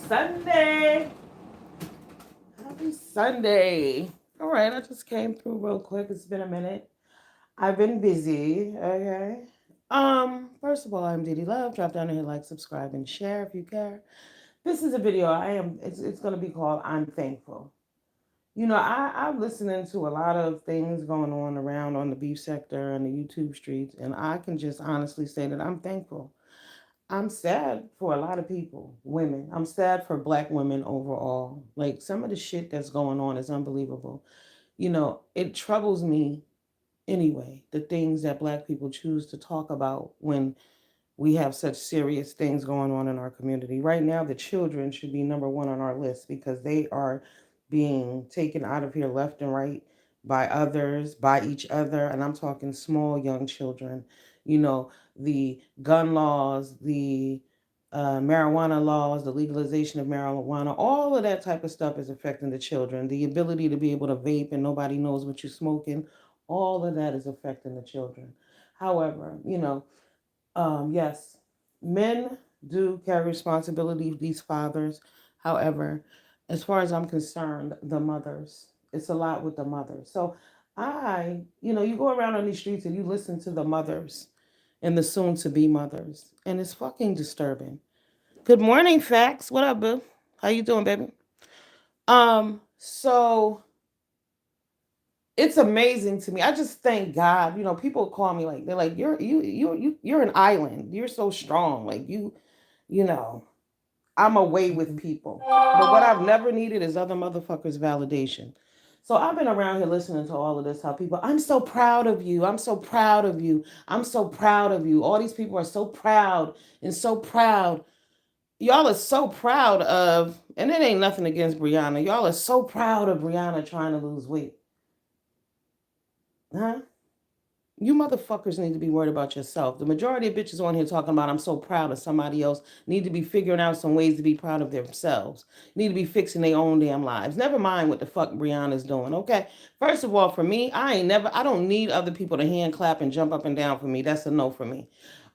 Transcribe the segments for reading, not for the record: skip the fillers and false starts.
Sunday. Happy Sunday. All right, I just came through real quick. It's been a minute. I've been busy. Okay. First of all, I'm Didi Love. Drop down here, like, subscribe, and share if you care. This is a video. It's gonna be called I'm Thankful. I'm listening to a lot of things going on around on the beef sector and the YouTube streets, and I can just honestly say that I'm thankful. I'm sad for a lot of people, women. I'm sad for black women overall. Like some of the shit that's going on is unbelievable. It troubles me anyway, the things that black people choose to talk about when we have such serious things going on in our community. Right now, the children should be number one on our list because they are being taken out of here left and right by others, by each other. And I'm talking small, young children. The gun laws, the marijuana laws, the legalization of marijuana, all of that type of stuff is affecting the children. The ability to be able to vape and nobody knows what you're smoking, all of that is affecting the children. However, yes, men do carry responsibility, these fathers. However, as far as I'm concerned, the mothers, it's a lot with the mothers. So you go around on these streets and you listen to the mothers and the soon to be mothers, and it's fucking disturbing. Good morning, Facts. What up, boo? How you doing, baby? So it's amazing to me. I just thank God. People call me like they're like you're an island. You're so strong. Like you know, I'm away with people. But what I've never needed is other motherfuckers' validation. So I've been around here listening to all of this. How people, I'm so proud of you. I'm so proud of you. I'm so proud of you. All these people are so proud and so proud. Y'all are so proud of, and it ain't nothing against Brianna. Y'all are so proud of Brianna trying to lose weight. Huh? You motherfuckers need to be worried about yourself. The majority of bitches on here talking about I'm so proud of somebody else need to be figuring out some ways to be proud of themselves. Need to be fixing their own damn lives. Never mind what the fuck Brianna's doing, okay? First of all, for me, I don't need other people to hand clap and jump up and down for me. That's a no for me.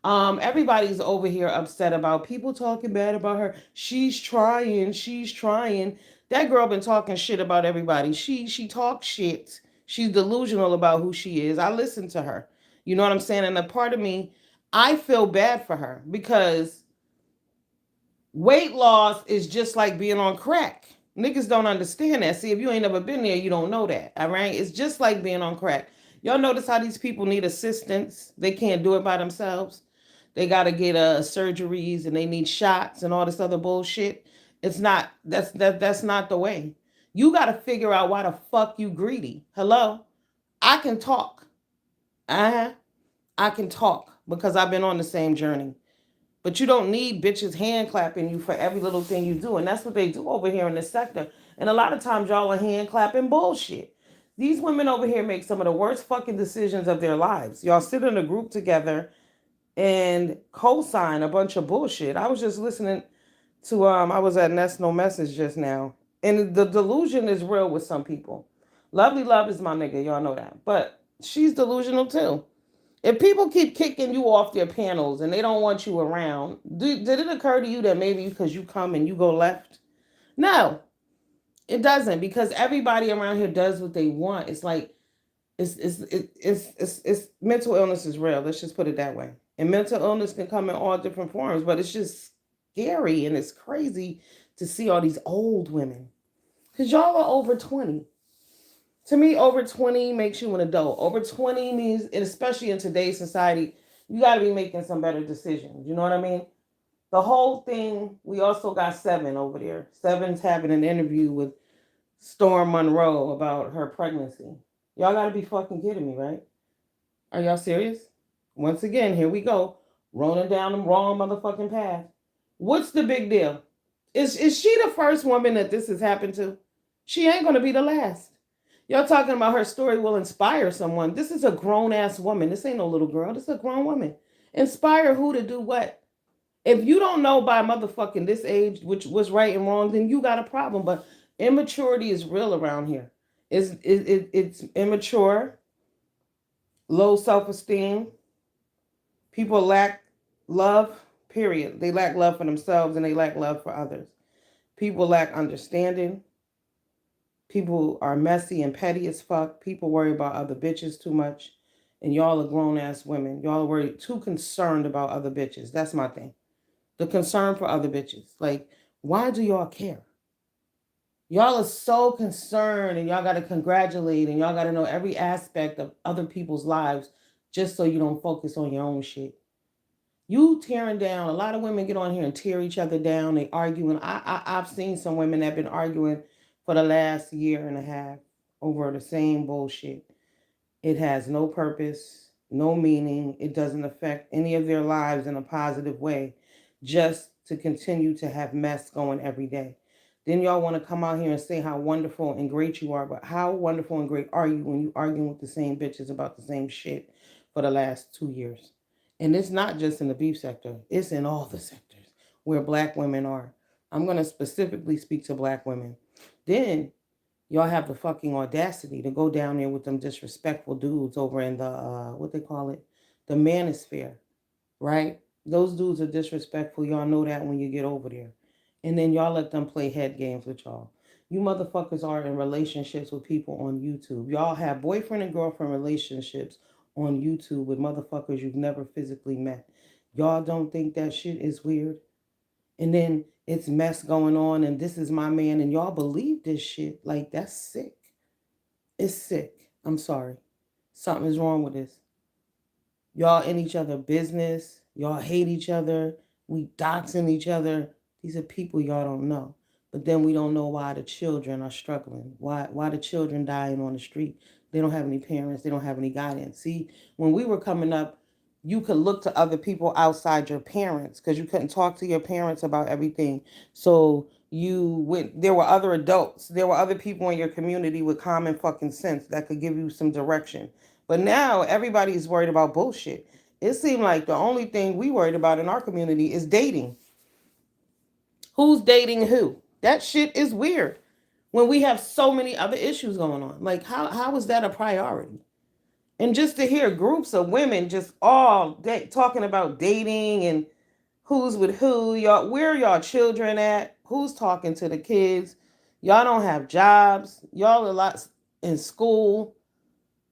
Everybody's over here upset about people talking bad about her. She's trying, she's trying. That girl been talking shit about everybody. She talks shit. She's delusional about who she is. I listen to her. You know what I'm saying? And a part of me, I feel bad for her because weight loss is just like being on crack. Niggas don't understand that. See, if you ain't never been there, you don't know that. All right? It's just like being on crack. Y'all notice how these people need assistance? They can't do it by themselves. They got to get surgeries and they need shots and all this other bullshit. It's not that's not the way. You got to figure out why the fuck you greedy. Hello? I can talk. Uh-huh. I can talk because I've been on the same journey. But you don't need bitches hand clapping you for every little thing you do. And that's what they do over here in this sector. And a lot of times y'all are hand clapping bullshit. These women over here make some of the worst fucking decisions of their lives. Y'all sit in a group together and co-sign a bunch of bullshit. I was just listening to I was at Nest No Message just now. And the delusion is real with some people. Lovely Love is my nigga, y'all know that. But she's delusional too. If people keep kicking you off their panels and they don't want you around, did it occur to you that maybe because you come and you go left? No, it doesn't, because everybody around here does what they want. It's like it's mental illness is real. Let's just put it that way. And mental illness can come in all different forms, but it's just scary and it's crazy to see all these old women. Because y'all are over 20. To me, over 20 makes you an adult. Over 20 means, and especially in today's society, you got to be making some better decisions. You know what I mean? The whole thing, we also got Seven over there. Seven's having an interview with Storm Monroe about her pregnancy. Y'all got to be fucking kidding me, right? Are y'all serious? Once again, here we go. Rolling down the wrong motherfucking path. What's the big deal? Is she the first woman that this has happened to? She ain't going to be the last. Y'all talking about her story will inspire someone. This is a grown ass woman. This ain't no little girl. This is a grown woman. Inspire who to do what? If you don't know by motherfucking this age which was right and wrong, then you got a problem. But immaturity is real around here. It's immature, low self-esteem. People lack love, period. They lack love for themselves and they lack love for others. People lack understanding. People are messy and petty as fuck. People worry about other bitches too much. And y'all are grown ass women. Y'all are worried too concerned about other bitches. That's my thing. The concern for other bitches. Like, why do y'all care? Y'all are so concerned and y'all got to congratulate and y'all got to know every aspect of other people's lives just so you don't focus on your own shit. You tearing down. A lot of women get on here and tear each other down. They arguing. I've seen some women that have been arguing for the last year and a half over the same bullshit. It has no purpose, no meaning. It doesn't affect any of their lives in a positive way, just to continue to have mess going every day. Then y'all want to come out here and say how wonderful and great you are, but how wonderful and great are you when you arguing with the same bitches about the same shit for the last 2 years? And it's not just in the beef sector, it's in all the sectors where black women are. I'm going to specifically speak to black women. Then y'all have the fucking audacity to go down there with them disrespectful dudes over in the what they call it, the manosphere, right? Those dudes are disrespectful. Y'all know that when you get over there. And then y'all let them play head games with y'all. You motherfuckers are in relationships with people on YouTube. Y'all have boyfriend and girlfriend relationships on YouTube with motherfuckers you've never physically met. Y'all don't think that shit is weird? And then it's mess going on and this is my man and y'all believe this shit. Like, that's sick. It's sick. I'm sorry. Something is wrong with this. Y'all in each other business. Y'all hate each other. We doxing each other. These are people y'all don't know. But then we don't know why the children are struggling. Why the children dying on the street. They don't have any parents. They don't have any guidance. See, when we were coming up, you could look to other people outside your parents because you couldn't talk to your parents about everything. So you went, there were other adults. There were other people in your community with common fucking sense that could give you some direction. But now everybody's worried about bullshit. It seemed like the only thing we worried about in our community is dating. Who's dating who? That shit is weird. When we have so many other issues going on. Like how is that a priority? And just to hear groups of women just all day talking about dating and who's with who, y'all, where are y'all children at? Who's talking to the kids? Y'all don't have jobs. Y'all are lots in school.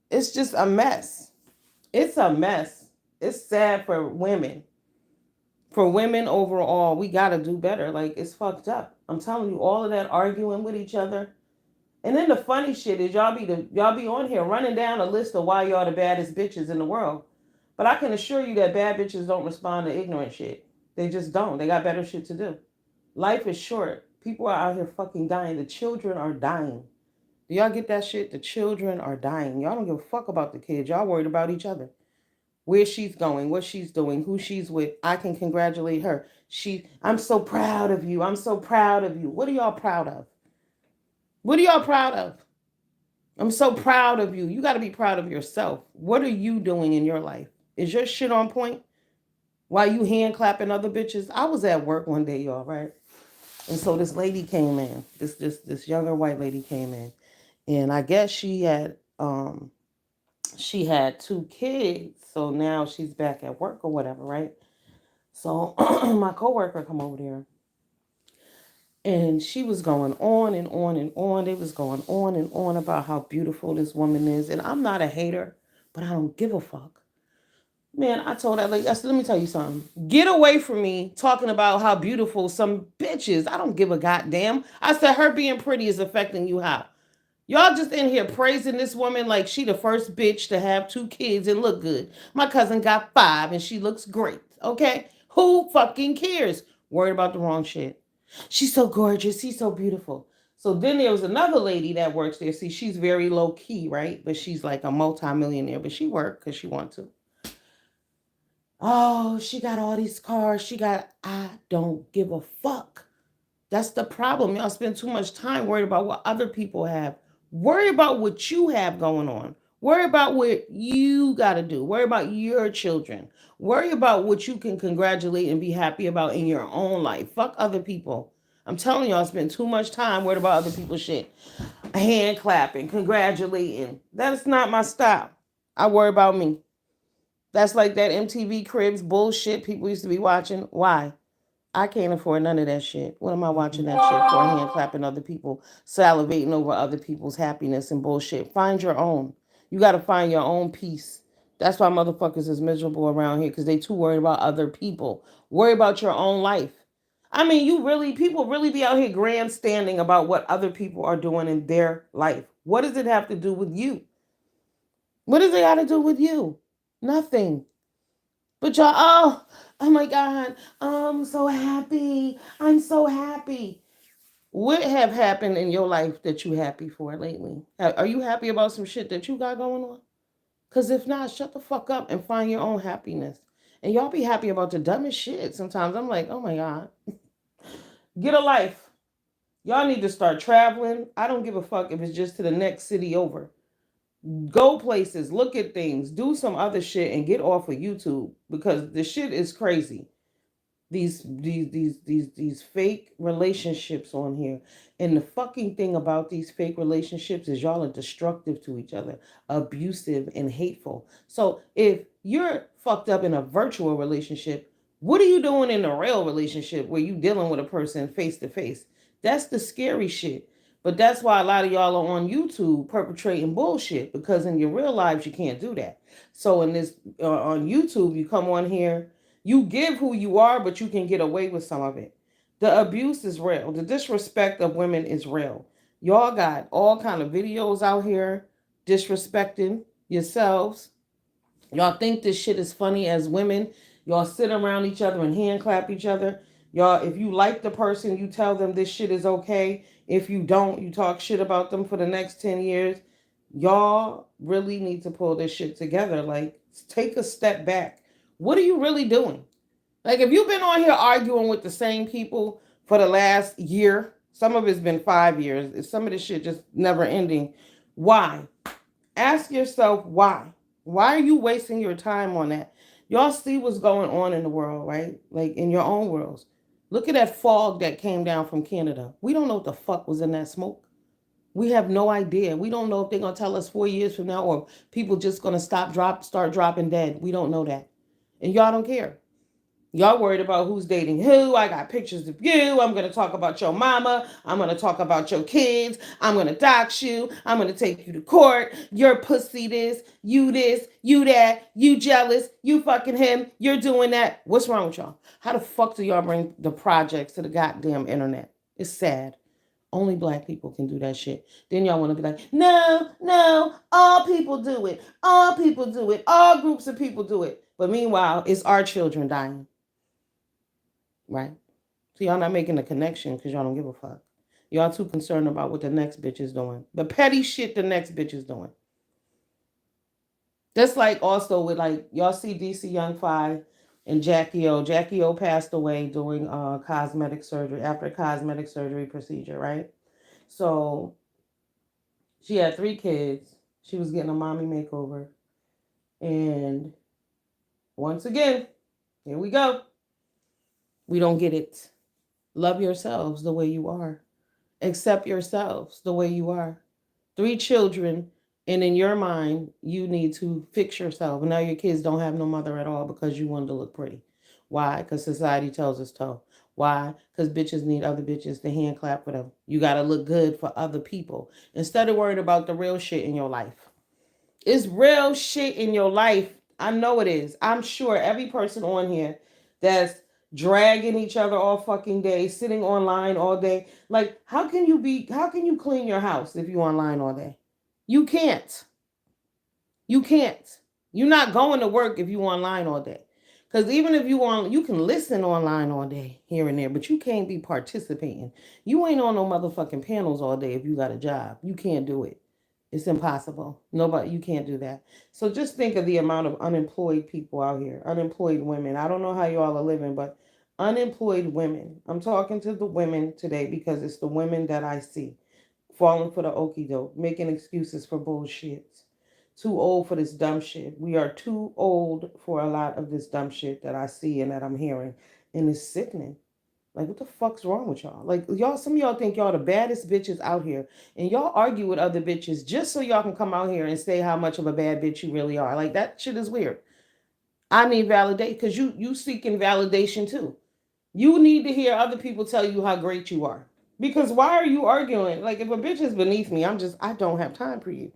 It's just a mess. It's a mess. It's sad for women. For women overall, we gotta do better. Like, it's fucked up. I'm telling you, all of that arguing with each other. And then the funny shit is y'all be on here running down a list of why y'all the baddest bitches in the world. But I can assure you that bad bitches don't respond to ignorant shit. They just don't. They got better shit to do. Life is short. People are out here fucking dying. The children are dying. Do y'all get that shit? The children are dying. Y'all don't give a fuck about the kids. Y'all worried about each other. Where she's going, what she's doing, who she's with. I can congratulate her. I'm so proud of you. I'm so proud of you. What are y'all proud of? What are y'all proud of? I'm so proud of you. You got to be proud of yourself. What are you doing in your life? Is your shit on point? While you hand clapping other bitches? I was at work one day, y'all, right? And so this lady came in. This younger white lady came in. And I guess she had 2 kids. So now she's back at work or whatever, right? So my coworker come over there and she was going on and on and on. They was going on and on about how beautiful this woman is. And I'm not a hater, but I don't give a fuck. Man, I told that lady, I said, let me tell you something. Get away from me talking about how beautiful some bitches. I don't give a goddamn. I said, her being pretty is affecting you how? Y'all just in here praising this woman like she the first bitch to have 2 kids and look good. My cousin got 5 and she looks great. Okay? Who fucking cares? Worried about the wrong shit. She's so gorgeous. She's so beautiful. So then there was another lady that works there. See, she's very low key, right? But she's like a multimillionaire. But she worked because she wants to. Oh, she got all these cars. I don't give a fuck. That's the problem. Y'all spend too much time worried about what other people have. Worry about what you have going on. Worry about what you got to do. Worry about your children. Worry about what you can congratulate and be happy about in your own life. Fuck other people. I'm telling y'all, spend too much time worried about other people's shit. Hand clapping, congratulating. That's not my style. I worry about me. That's like that MTV Cribs bullshit people used to be watching. Why? I can't afford none of that shit. What am I watching that shit for? Hand clapping other people, salivating over other people's happiness and bullshit. Find your own. You got to find your own peace. That's why motherfuckers is miserable around here because they too worried about other people. Worry about your own life. I mean, people really be out here grandstanding about what other people are doing in their life. What does it have to do with you? What does it got to do with you? Nothing. But y'all, oh my God, I'm so happy. I'm so happy. What have happened in your life that you happy for lately? Are you happy about some shit that you got going on? Because if not, shut the fuck up and find your own happiness. And y'all be happy about the dumbest shit. Sometimes I'm like, oh my God, get a life. Y'all need to start traveling. I don't give a fuck if it's just to the next city over. Go places, look at things, do some other shit, and get off of YouTube because the shit is crazy. These fake relationships on here, and the fucking thing about these fake relationships is y'all are destructive to each other, abusive and hateful. So if you're fucked up in a virtual relationship, what are you doing in a real relationship where you dealing with a person face to face? That's the scary shit. But that's why a lot of y'all are on YouTube perpetrating bullshit, because in your real lives you can't do that. So in this on YouTube, you come on here, you give who you are, but you can get away with some of it. The abuse is real. The disrespect of women is real. Y'all got all kind of videos out here disrespecting yourselves. Y'all think this shit is funny as women. Y'all sit around each other and hand clap each other. Y'all, if you like the person, you tell them this shit is okay. If you don't, you talk shit about them for the next 10 years. Y'all really need to pull this shit together. Like, take a step back. What are you really doing? Like, if you've been on here arguing with the same people for the last year, some of it's been 5 years, some of this shit just never ending. Why? Ask yourself why. Why are you wasting your time on that? Y'all see what's going on in the world, right? Like in your own worlds. Look at that fog that came down from Canada. We don't know what the fuck was in that smoke. We have no idea. We don't know if they're gonna tell us 4 years from now, or people just gonna start dropping dead. We don't know that. And y'all don't care. Y'all worried about who's dating who. I got pictures of you. I'm going to talk about your mama. I'm going to talk about your kids. I'm going to dox you. I'm going to take you to court. You're pussy this, you that, you jealous, you fucking him, you're doing that. What's wrong with y'all? How the fuck do y'all bring the projects to the goddamn internet? It's sad. Only black people can do that shit. Then y'all want to be like, no, no, all people do it. All people do it. All groups of people do it. But meanwhile, it's our children dying. Right? So y'all not making a connection because y'all don't give a fuck. Y'all too concerned about what the next bitch is doing. The petty shit the next bitch is doing. Just like also with like, y'all see DC Young Five and Jackie O. Jackie O passed away doing cosmetic surgery, after a cosmetic surgery procedure, right? So she had 3 kids. She was getting a mommy makeover. And once again, here we go. We don't get it. Love yourselves the way you are. Accept yourselves the way you are. 3 children, and in your mind, you need to fix yourself. And now your kids don't have no mother at all because you wanted to look pretty. Why? Because society tells us so. Why? Because bitches need other bitches to hand clap for them. You got to look good for other people instead of worrying about the real shit in your life. It's real shit in your life. I know it is. I'm sure every person on here that's dragging each other all fucking day, sitting online all day. Like, how can you clean your house if you online all day? You can't. You can't. You're not going to work if you online all day. Because even if you can listen online all day here and there, but you can't be participating. You ain't on no motherfucking panels all day if you got a job. You can't do it. It's impossible. Nobody, you can't do that. So just think of the amount of unemployed people out here, unemployed women. I don't know how y'all are living, but unemployed women. I'm talking to the women today because it's the women that I see falling for the okie doke, making excuses for bullshit. Too old for this dumb shit. We are too old for a lot of this dumb shit that I see and that I'm hearing. And it's sickening. Like, what the fuck's wrong with y'all? Like, y'all, some of y'all think y'all the baddest bitches out here. And y'all argue with other bitches just so y'all can come out here and say how much of a bad bitch you really are. Like, that shit is weird. I need validation because you seeking validation too. You need to hear other people tell you how great you are. Because why are you arguing? Like if a bitch is beneath me, I don't have time for you.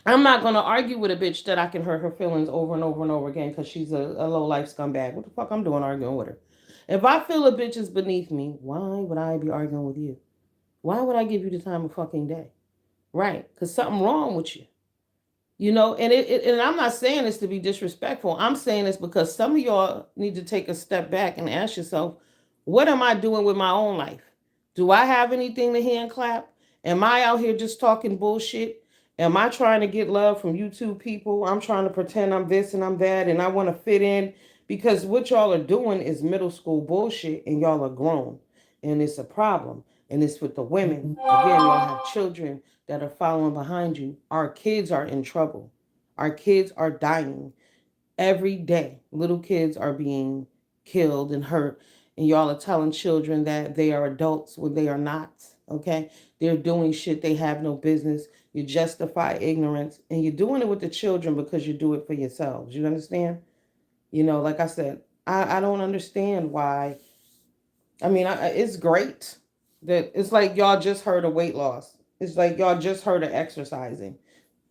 I'm not gonna argue with a bitch that I can hurt her feelings over and over and over again because she's a low life scumbag. What the fuck I'm doing arguing with her? If I feel a bitch is beneath me, why would I be arguing with you? Why would I give you the time of fucking day? Right? Because something wrong with you. And I'm not saying this to be disrespectful. I'm saying this because some of y'all need to take a step back and ask yourself, what am I doing with my own life? Do I have anything to hand clap? Am I out here just talking bullshit? Am I trying to get love from YouTube people? I'm trying to pretend I'm this and I'm that and I want to fit in because what y'all are doing is middle school bullshit and y'all are grown. And it's a problem. And it's with the women. Again, y'all have children that are following behind you. Our kids are in trouble. Our kids are dying every day. Little kids are being killed and hurt. And y'all are telling children that they are adults when they are not. Okay? They're doing shit they have no business. You justify ignorance. And you're doing it with the children because you do it for yourselves. You understand? Like I said, I don't understand why. It's great that it's like y'all just heard of weight loss. It's like y'all just heard of exercising.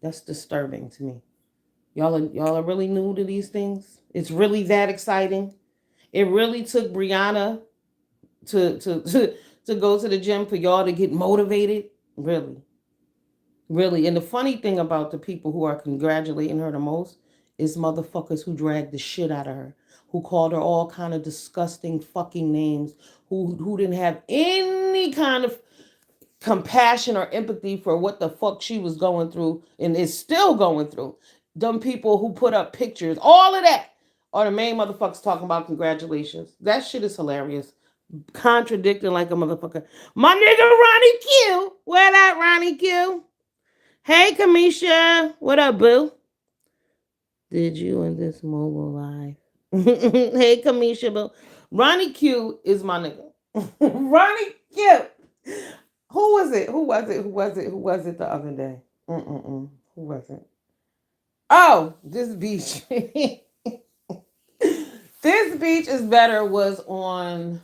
That's disturbing to me. Y'all are really new to these things. It's really that exciting. It really took Brianna to go to the gym for y'all to get motivated. Really, really. And the funny thing about the people who are congratulating her the most is motherfuckers who dragged the shit out of her, who called her all kind of disgusting fucking names, who didn't have any kind of compassion or empathy for what the fuck she was going through and is still going through. Dumb people who put up pictures, all of that are the main motherfuckers talking about congratulations. That shit is hilarious. Contradicting like a motherfucker. My nigga Ronnie Q. Where that Ronnie Q? Hey Kamisha. What up, boo? Did you in this mobile live? Hey Kamisha, boo. Ronnie Q is my nigga. Ronnie Q. Who was it? Who was it? Who was it? Who was it the other day? Who was it? Oh, this beach. This beach is better was on.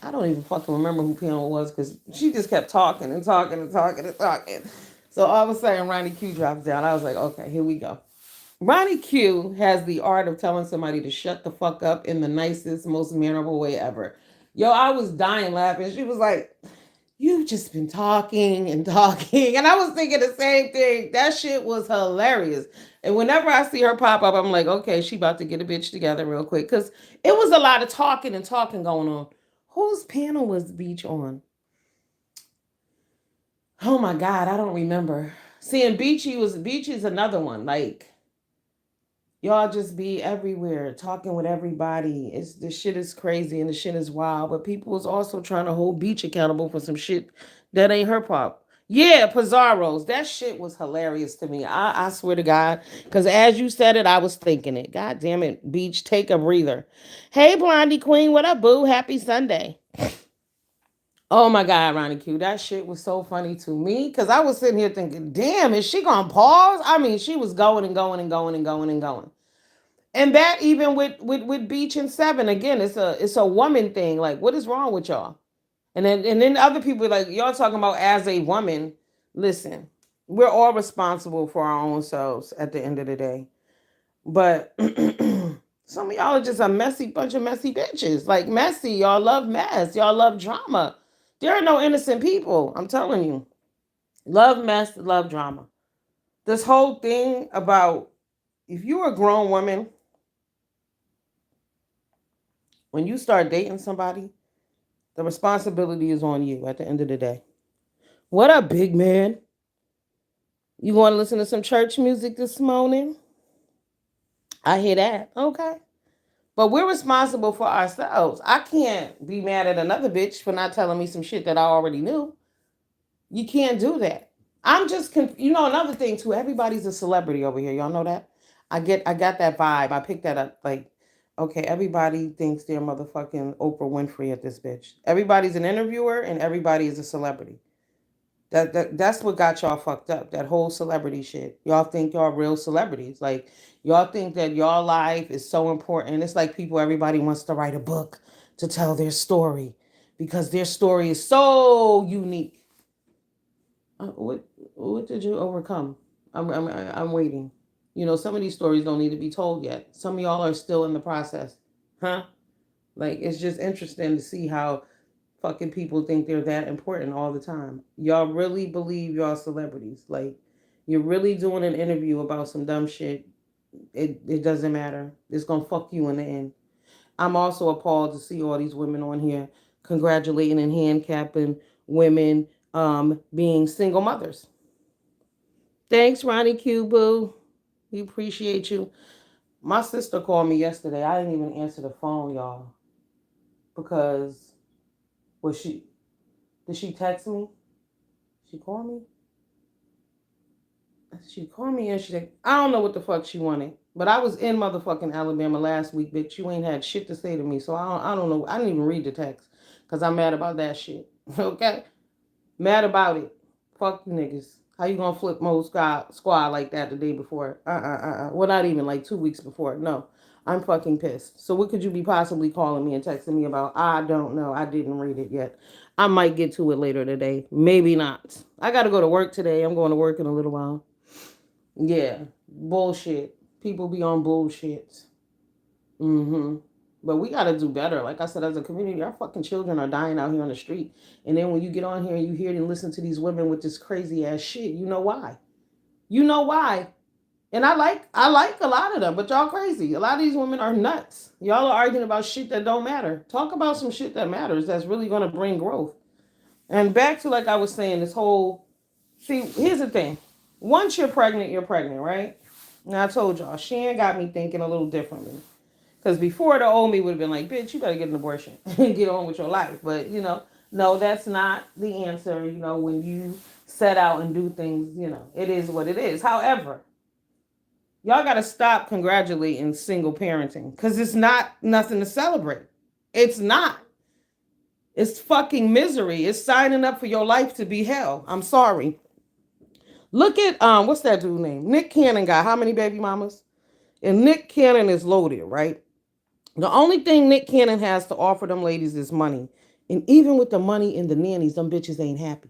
I don't even fucking remember who piano was because she just kept talking and talking and talking and talking. So all of a sudden, Ronnie Q drops down. I was like, okay, here we go. Ronnie Q has the art of telling somebody to shut the fuck up in the nicest, most mannerable way ever. Yo, I was dying laughing. She was like, you've just been talking and talking. And I was thinking the same thing. That shit was hilarious. And whenever I see her pop up, I'm like, okay, she about to get a bitch together real quick. Because it was a lot of talking and talking going on. Whose panel was Beach on? Oh my God, I don't remember. Seeing Beachy is another one. Like, y'all just be everywhere talking with everybody. It's the shit is crazy and the shit is wild. But people is also trying to hold Beach accountable for some shit that ain't her pop. Yeah, Pizarro's. That shit was hilarious to me. I swear to God. Because as you said it, I was thinking it. God damn it, Beach, take a breather. Hey, Blondie Queen, what up, boo? Happy Sunday. Oh my God, Ronnie Q. That shit was so funny to me. Because I was sitting here thinking, damn, is she going to pause? She was going and going and going and going and going. And that even with Beach and Seven again, it's a woman thing. Like, what is wrong with y'all? And then other people like y'all talking about as a woman. Listen, we're all responsible for our own selves at the end of the day. But some of y'all are just a messy bunch of messy bitches. Like messy, y'all love mess, y'all love drama. There are no innocent people. I'm telling you, love mess, love drama. This whole thing about if you're a grown woman when you start dating somebody, the responsibility is on you at the end of the day. What up, big man? You want to listen to some church music this morning? I hear that. Okay. But we're responsible for ourselves. I can't be mad at another bitch for not telling me some shit that I already knew. You can't do that. Another thing too, everybody's a celebrity over here. Y'all know that? I got that vibe. I picked that up like okay, everybody thinks they're motherfucking Oprah Winfrey at this bitch. Everybody's an interviewer and everybody is a celebrity. That's what got y'all fucked up. That whole celebrity shit. Y'all think y'all real celebrities. Like y'all think that y'all life is so important. It's like people everybody wants to write a book. to tell their story because their story is so unique. What did you overcome? I'm waiting. You know, some of these stories don't need to be told yet. Some of y'all are still in the process, huh? Like it's just interesting to see how fucking people think they're that important all the time. Y'all really believe y'all celebrities. Like you're really doing an interview about some dumb shit. It doesn't matter. It's gonna fuck you in the end. I'm also appalled to see all these women on here congratulating and handicapping women being single mothers. Thanks, Ronnie Q Boo. We appreciate you. My sister called me yesterday. I didn't even answer the phone, y'all, because was she did she text me? She called me? She called me and she said, I don't know what the fuck she wanted. But I was in motherfucking Alabama last week, bitch. You ain't had shit to say to me. So I don't know. I didn't even read the text. Because I'm mad about that shit. Okay? Mad about it. Fuck you niggas. How you gonna flip mode squad like that the day before? Well, not even like 2 weeks before. No. I'm fucking pissed. So what could you be possibly calling me and texting me about? I don't know. I didn't read it yet. I might get to it later today. Maybe not. I gotta go to work today. I'm going to work in a little while. Yeah. Bullshit. People be on bullshit. Mm-hmm. But we gotta do better. Like I said, as a community, our fucking children are dying out here on the street. And then when you get on here and you hear and listen to these women with this crazy ass shit, you know why. You know why. And I like a lot of them, but y'all crazy. A lot of these women are nuts. Y'all are arguing about shit that don't matter. Talk about some shit that matters that's really gonna bring growth. And back to like I was saying, this whole see, here's the thing. Once you're pregnant, right? And I told y'all, Shan got me thinking a little differently. Because before the old me would have been like, bitch, you better get an abortion and get on with your life. But, no, that's not the answer. When you set out and do things, it is what it is. However, y'all got to stop congratulating single parenting because it's not nothing to celebrate. It's not. It's fucking misery. It's signing up for your life to be hell. I'm sorry. Look at, what's that dude name? Nick Cannon got how many baby mamas? And Nick Cannon is loaded, right? The only thing Nick Cannon has to offer them ladies is money. And even with the money and the nannies, them bitches ain't happy.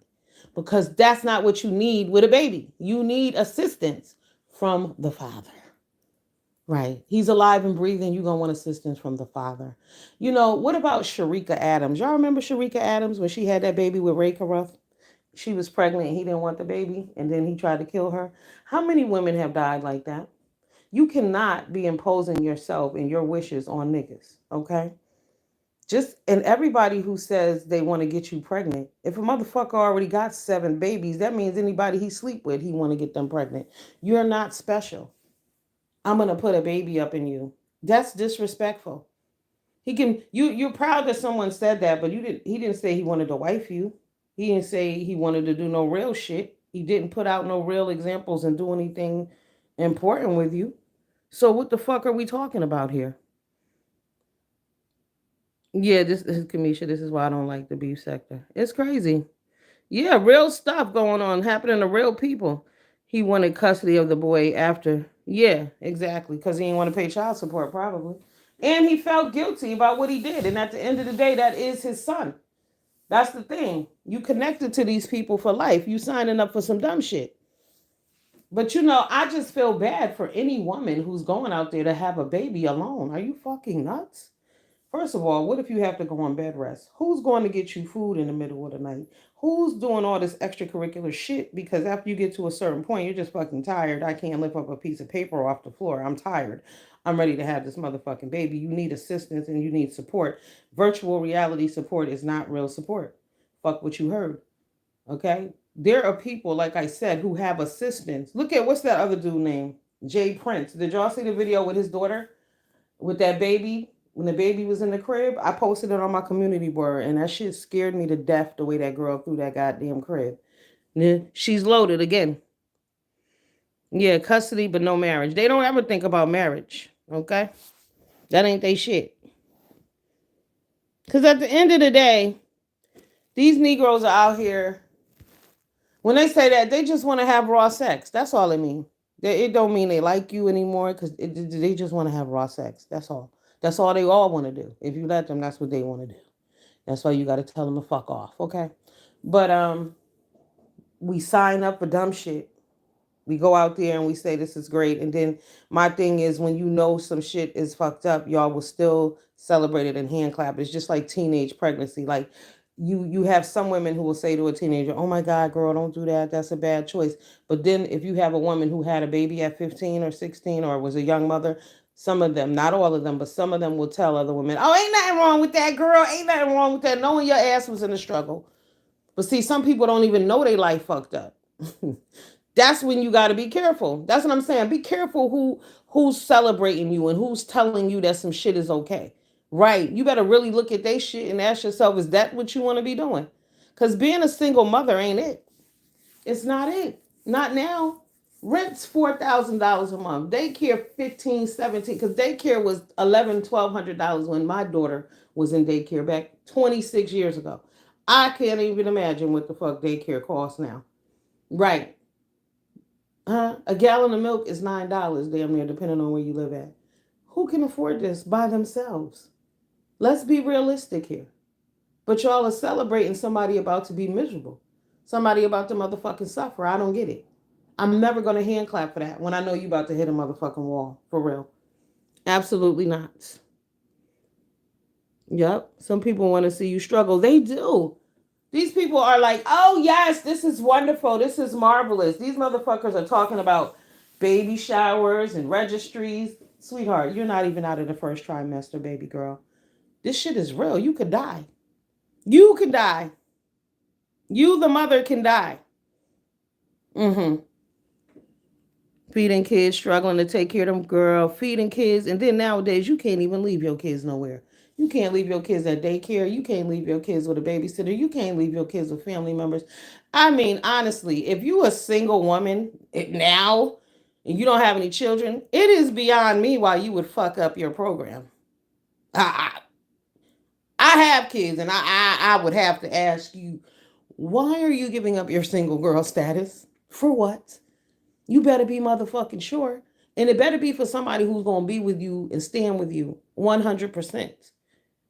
Because that's not what you need with a baby. You need assistance from the father. Right. He's alive and breathing. You're going to want assistance from the father. What about Sharika Adams? Y'all remember Sharika Adams when she had that baby with Ray Caruth? She was pregnant and he didn't want the baby. And then he tried to kill her. How many women have died like that? You cannot be imposing yourself and your wishes on niggas, okay? And everybody who says they want to get you pregnant, if a motherfucker already got 7 babies, that means anybody he sleep with, he want to get them pregnant. You're not special. I'm gonna put a baby up in you. That's disrespectful. You're proud that someone said that, but he didn't say he wanted to wife you. He didn't say he wanted to do no real shit. He didn't put out no real examples and do anything important with you. So what the fuck are we talking about here? Yeah, this is Kamisha. This is why I don't like the beef sector. It's crazy. Yeah, real stuff going on, happening to real people. He wanted custody of the boy after. Yeah, exactly. Because he didn't want to pay child support, probably. And he felt guilty about what he did. And at the end of the day, that is his son. That's the thing. You connected to these people for life. You signing up for some dumb shit. But I just feel bad for any woman who's going out there to have a baby alone. Are you fucking nuts? First of all, what if you have to go on bed rest? Who's going to get you food in the middle of the night? Who's doing all this extracurricular shit? Because after you get to a certain point, you're just fucking tired. I can't lift up a piece of paper off the floor. I'm tired. I'm ready to have this motherfucking baby. You need assistance and you need support. Virtual reality support is not real support. Fuck what you heard. Okay? There are people, like I said, who have assistance. Look at what's that other dude name? Jay Prince. Did y'all see the video with his daughter? With that baby? When the baby was in the crib, I posted it on my community board, and that shit scared me to death the way that girl threw that goddamn crib. Then she's loaded again. Yeah, custody, but no marriage. They don't ever think about marriage, okay? That ain't they shit. Because at the end of the day, these Negroes are out here. When they say that, they just want to have raw sex. That's all it means. It don't mean they like you anymore because they just want to have raw sex. That's all. That's all they all want to do. If you let them, that's what they want to do. That's why you got to tell them to fuck off, okay? But we sign up for dumb shit. We go out there and we say this is great, and then my thing is when you know some shit is fucked up, y'all will still celebrate it and hand clap. It's just like teenage pregnancy. Like you have some women who will say to a teenager, "Oh my God, girl, don't do that. That's a bad choice." But then if you have a woman who had a baby at 15 or 16 or was a young mother, some of them, not all of them, but some of them will tell other women, "Oh, ain't nothing wrong with that, girl. Ain't nothing wrong with that," knowing your ass was in a struggle. But see, some people don't even know their life fucked up. That's when you got to be careful. That's what I'm saying. Be careful who's celebrating you and who's telling you that some shit is okay. Right. You better really look at they shit and ask yourself, is that what you want to be doing? Because being a single mother ain't it. It's not it. Not now. Rent's $4,000 a month. Daycare 15, 17. Because daycare was 11, $1,200 when my daughter was in daycare back 26 years ago. I can't even imagine what the fuck daycare costs now. Right. A gallon of milk is $9, damn near, depending on where you live at. Who can afford this by themselves? Let's be realistic here. But y'all are celebrating somebody about to be miserable, somebody about to motherfucking suffer. I don't get it. I'm never gonna hand clap for that when I know you about to hit a motherfucking wall for real. Absolutely not. Yep. Some people want to see you struggle. They do. These people are like, oh, yes, this is wonderful. This is marvelous. These motherfuckers are talking about baby showers and registries. Sweetheart, you're not even out of the first trimester, baby girl. This shit is real. You could die. You can die. You, the mother, can die. Mm-hmm. Feeding kids, struggling to take care of them, girl, feeding kids. And then nowadays, you can't even leave your kids nowhere. You can't leave your kids at daycare. You can't leave your kids with a babysitter. You can't leave your kids with family members. I mean, honestly, if you a single woman now and you don't have any children, it is beyond me why you would fuck up your program. I, I have kids, and I would have to ask you, why are you giving up your single girl status? For what? You better be motherfucking sure. And it better be for somebody who's going to be with you and stand with you 100%.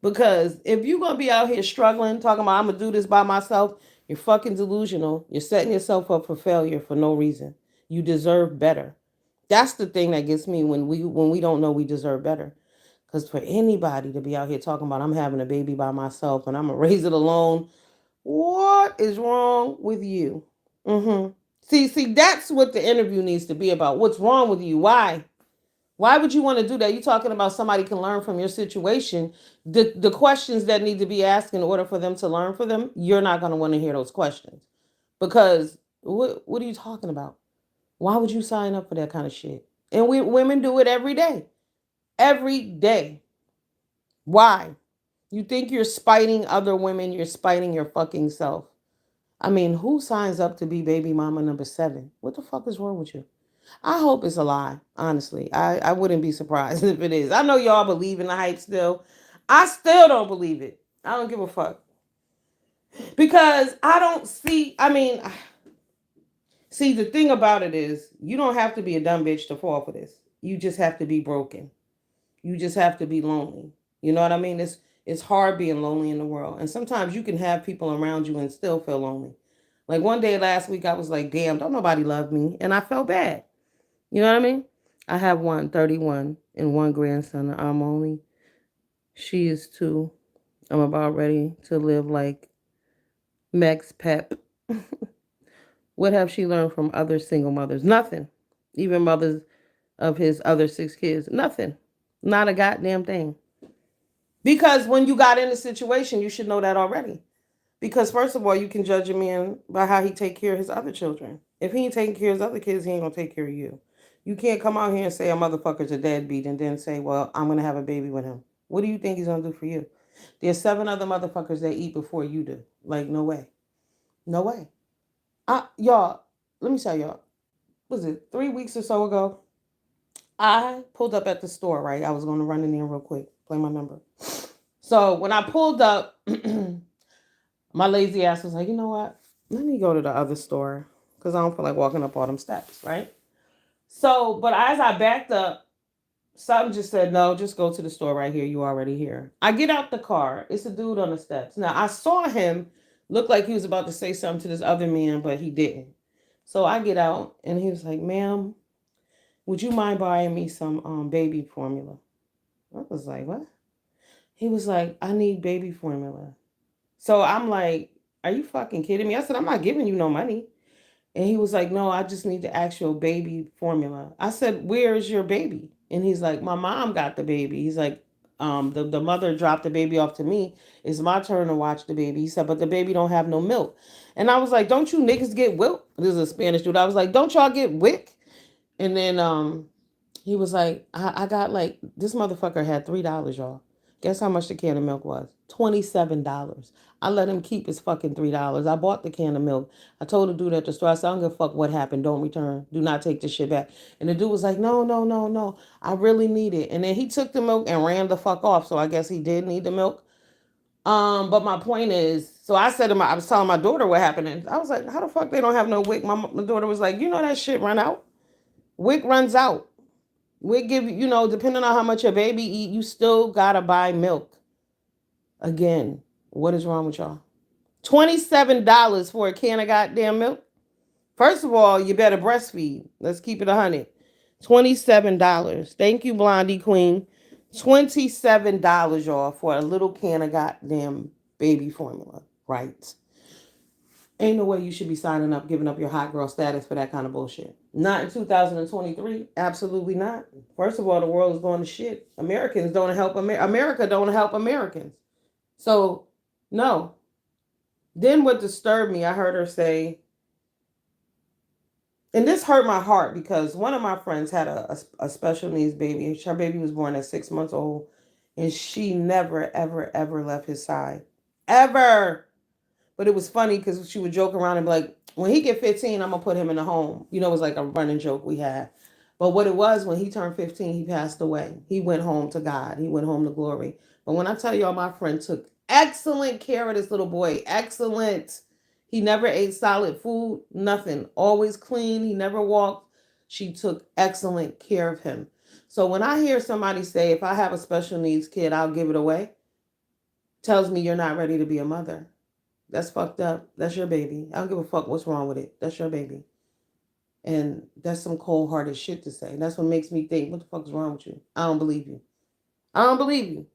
Because if you're going to be out here struggling, talking about, I'm going to do this by myself, you're fucking delusional. You're setting yourself up for failure for no reason. You deserve better. That's the thing that gets me when we don't know we deserve better. Because for anybody to be out here talking about, I'm having a baby by myself and I'm going to raise it alone, what is wrong with you? Mm-hmm. See, that's what the interview needs to be about. What's wrong with you? Why? Why would you want to do that? You're talking about somebody can learn from your situation. The questions that need to be asked in order for them to learn from them, you're not going to want to hear those questions. Because what are you talking about? Why would you sign up for that kind of shit? And women do it every day. Every day. Why? You think you're spiting other women, you're spiting your fucking self. I mean, who signs up to be baby mama number 7? What the fuck is wrong with you? I hope it's a lie, honestly. I wouldn't be surprised if it is. I know y'all believe in the hype still. I still don't believe it. I don't give a fuck. Because I don't see, I mean, see, the thing about it is, you don't have to be a dumb bitch to fall for this. You just have to be broken. You just have to be lonely. You know what I mean? It's hard being lonely in the world. And sometimes you can have people around you and still feel lonely. Like one day last week, I was like, damn, don't nobody love me. And I felt bad. You know what I mean? I have 31, and one grandson. I'm only, she is 2. I'm about ready to live like Max Pep. What have she learned from other single mothers? Nothing. Even mothers of his other 6 kids. Nothing. Not a goddamn thing. Because when you got in the situation, you should know that already. Because first of all, you can judge a man by how he take care of his other children. If he ain't taking care of his other kids, he ain't gonna take care of you. You can't come out here and say a motherfucker's a deadbeat and then say, well, I'm gonna have a baby with him. What do you think he's gonna do for you? There's 7 other motherfuckers that eat before you do. Like, no way. No way. Y'all, let me tell y'all, was it 3 weeks or so ago? I pulled up at the store, right? I was gonna run in there real quick, play my number. So when I pulled up, my lazy ass was like, you know what? Let me go to the other store because I don't feel like walking up all them steps, right? So, but as I backed up, Something just said, no, just go to the store right here. You already here. I get out the car. It's a dude on the steps. Now, I saw him look like he was about to say something to this other man, but he didn't. So I get out and he was like, ma'am, would you mind buying me some baby formula? I was like, what? He was like, I need baby formula. So I'm like, are you fucking kidding me? I said, I'm not giving you no money. And he was like, no, I just need the actual baby formula. I said, where is your baby? And he's like, my mom got the baby. He's like, the mother dropped the baby off to me. It's my turn to watch the baby. He said, but the baby don't have no milk. And I was like, don't you niggas get wick? This is a Spanish dude. I was like, don't y'all get wick? And then he was like, I got like, this motherfucker had $3, y'all. Guess how much the can of milk was? $27. I let him keep his fucking $3. I bought the can of milk. I told the dude at the store, I said, I don't give a fuck what happened. Don't return. Do not take this shit back. And the dude was like, no, no, no, no. I really need it. And then he took the milk and ran the fuck off. So I guess he did need the milk. But my point is, so I said to I was telling my daughter what happened. And I was like, how the fuck they don't have no wick? My daughter was like, you know that shit run out? Wick runs out. We give you know, depending on how much your baby eat, you still gotta buy milk. Again, what is wrong with y'all? $27 for a can of goddamn milk. First of all, you better breastfeed. Let's keep it 100. $27. Thank you, Blondie Queen. $27, y'all, for a little can of goddamn baby formula. Right? Ain't no way you should be signing up, giving up your hot girl status for that kind of bullshit. Not in 2023. Absolutely not. First of all, the world is going to shit. Americans don't help America don't help Americans. So, no. Then what disturbed me, I heard her say, and this hurt my heart because one of my friends had a special needs baby. Her baby was born at 6 months old, and she never, ever, ever left his side. Ever. But it was funny because she would joke around and be like, when he get 15, I'm going to put him in a home. You know, it was like a running joke we had. But what it was, when he turned 15, he passed away. He went home to God. He went home to glory. But when I tell y'all, my friend took excellent care of this little boy. Excellent. He never ate solid food, nothing. Always clean. He never walked. She took excellent care of him. So when I hear somebody say, if I have a special needs kid, I'll give it away, tells me you're not ready to be a mother. That's fucked up. That's your baby. I don't give a fuck what's wrong with it. That's your baby. And that's some cold hearted shit to say. That's what makes me think, what the fuck is wrong with you? I don't believe you. I don't believe you.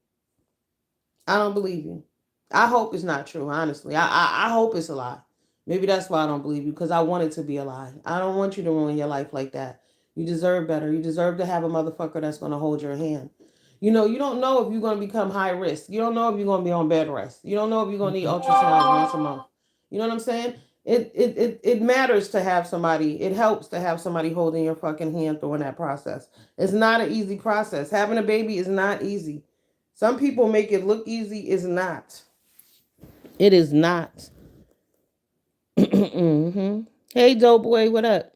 I don't believe you. I hope it's not true, honestly. I hope it's a lie. Maybe that's why I don't believe you, because I want it to be a lie. I don't want you to ruin your life like that. You deserve better. You deserve to have a motherfucker that's going to hold your hand. You know, you don't know if you're going to become high risk. You don't know if you're going to be on bed rest. You don't know if you're going to need ultrasounds once a month. You know what I'm saying? It matters to have somebody. It helps to have somebody holding your fucking hand through that process. It's not an easy process. Having a baby is not easy. Some people make it look easy. It's not. It is not. Mm-hmm. Hey, dope boy, what up?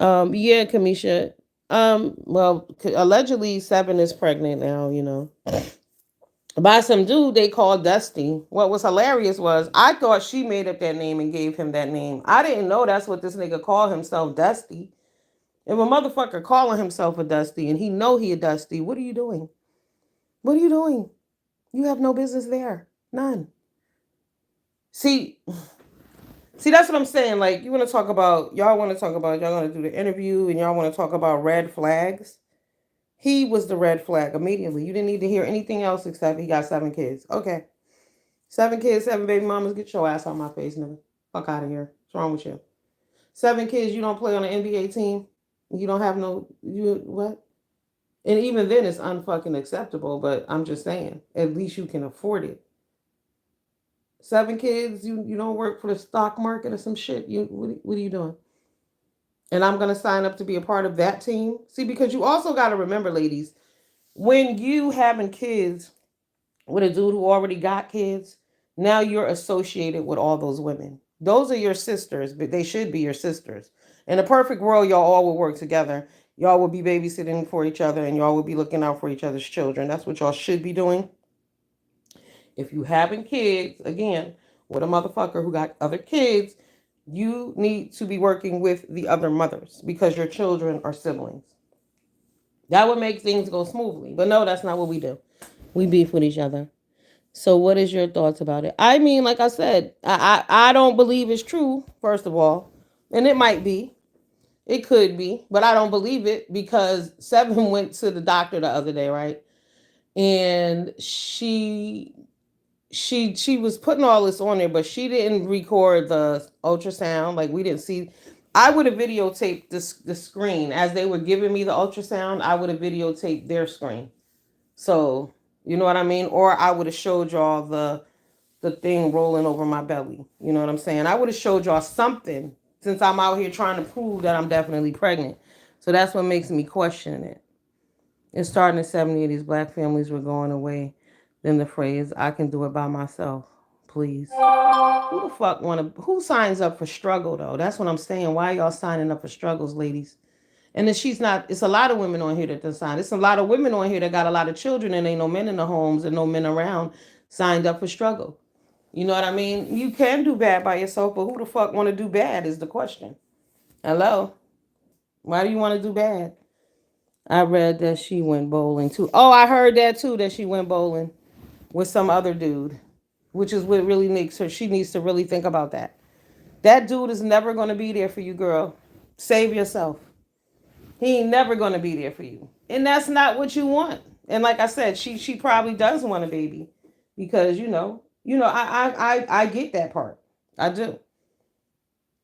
Yeah, Kamisha. Well, allegedly Seven is pregnant now. You know, by some dude they called Dusty. What was hilarious was I thought she made up that name and gave him that name. I didn't know that's what this nigga called himself, Dusty. If a motherfucker calling himself a Dusty and he know he a Dusty, what are you doing? What are you doing? You have no business there. None. See, that's what I'm saying. Like, you want to talk about, y'all want to talk about, y'all going to do the interview and y'all want to talk about red flags. He was the red flag immediately. You didn't need to hear anything else except he got 7 kids. Okay. 7 kids, 7 baby mamas. Get your ass out my face, nigga. Fuck out of here. What's wrong with you? 7 kids, you don't play on an NBA team. You don't have no, you, what? And even then it's unfucking acceptable, but I'm just saying, at least you can afford it. 7 kids, you don't work for the stock market or some shit. What are you doing? And I'm gonna sign up to be a part of that team. See, because you also gotta remember, ladies, when you having kids with a dude who already got kids, now you're associated with all those women. Those are your sisters, but they should be your sisters. In a perfect world, y'all all will work together. Y'all will be babysitting for each other and y'all will be looking out for each other's children. That's what y'all should be doing. If you having kids, again, with a motherfucker who got other kids, you need to be working with the other mothers because your children are siblings. That would make things go smoothly. But no, that's not what we do. We beef with each other. So what is your thoughts about it? I mean, like I said, I don't believe it's true, first of all. And it might be. It could be, but I don't believe it because Seven went to the doctor the other day, right? And she was putting all this on there, but she didn't record the ultrasound. Like we didn't see. I would have videotaped the screen as they were giving me the ultrasound. I would have videotaped their screen. So you know what I mean? Or I would have showed y'all the thing rolling over my belly. You know what I'm saying? I would have showed y'all something since I'm out here trying to prove that I'm definitely pregnant. So that's what makes me question it. It's starting in the 70s, these black families were going away. Then the phrase, I can do it by myself. Please. Who the fuck who signs up for struggle though? That's what I'm saying. Why y'all signing up for struggles, ladies? And then she's not, it's a lot of women on here that done signed. It's a lot of women on here that got a lot of children and ain't no men in the homes and no men around signed up for struggle. You know what I mean? You can do bad by yourself, but who the fuck want to do bad is the question. Hello? Why do you want to do bad? I read that she went bowling too. Oh, I heard that too, that she went bowling with some other dude, which is what really makes her, she needs to really think about that. That dude is never going to be there for you, girl. Save yourself. He ain't never going to be there for you. And that's not what you want. And like I said, she probably does want a baby because, I get that part. I do.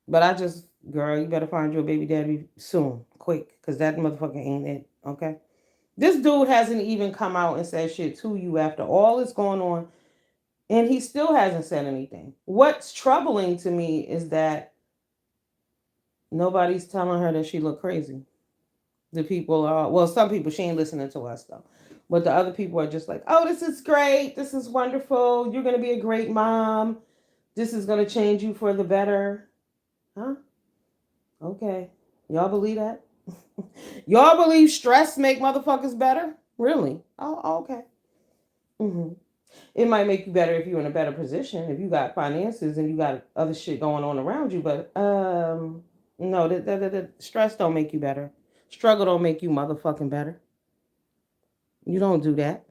But I just, girl, you better find your baby daddy soon, quick, because that motherfucker ain't it, okay? This dude hasn't even come out and said shit to you after all that's going on, and he still hasn't said anything. What's troubling to me is that nobody's telling her that she look crazy. The people are, well, some people, she ain't listening to us though. But the other people are just like, oh, this is great. This is wonderful. You're going to be a great mom. This is going to change you for the better. Huh? Okay. Y'all believe that? Y'all believe stress make motherfuckers better? Really? Oh, okay. Hmm. It might make you better if you're in a better position, if you got finances and you got other shit going on around you. But no, the stress don't make you better. Struggle don't make you motherfucking better. You don't do that.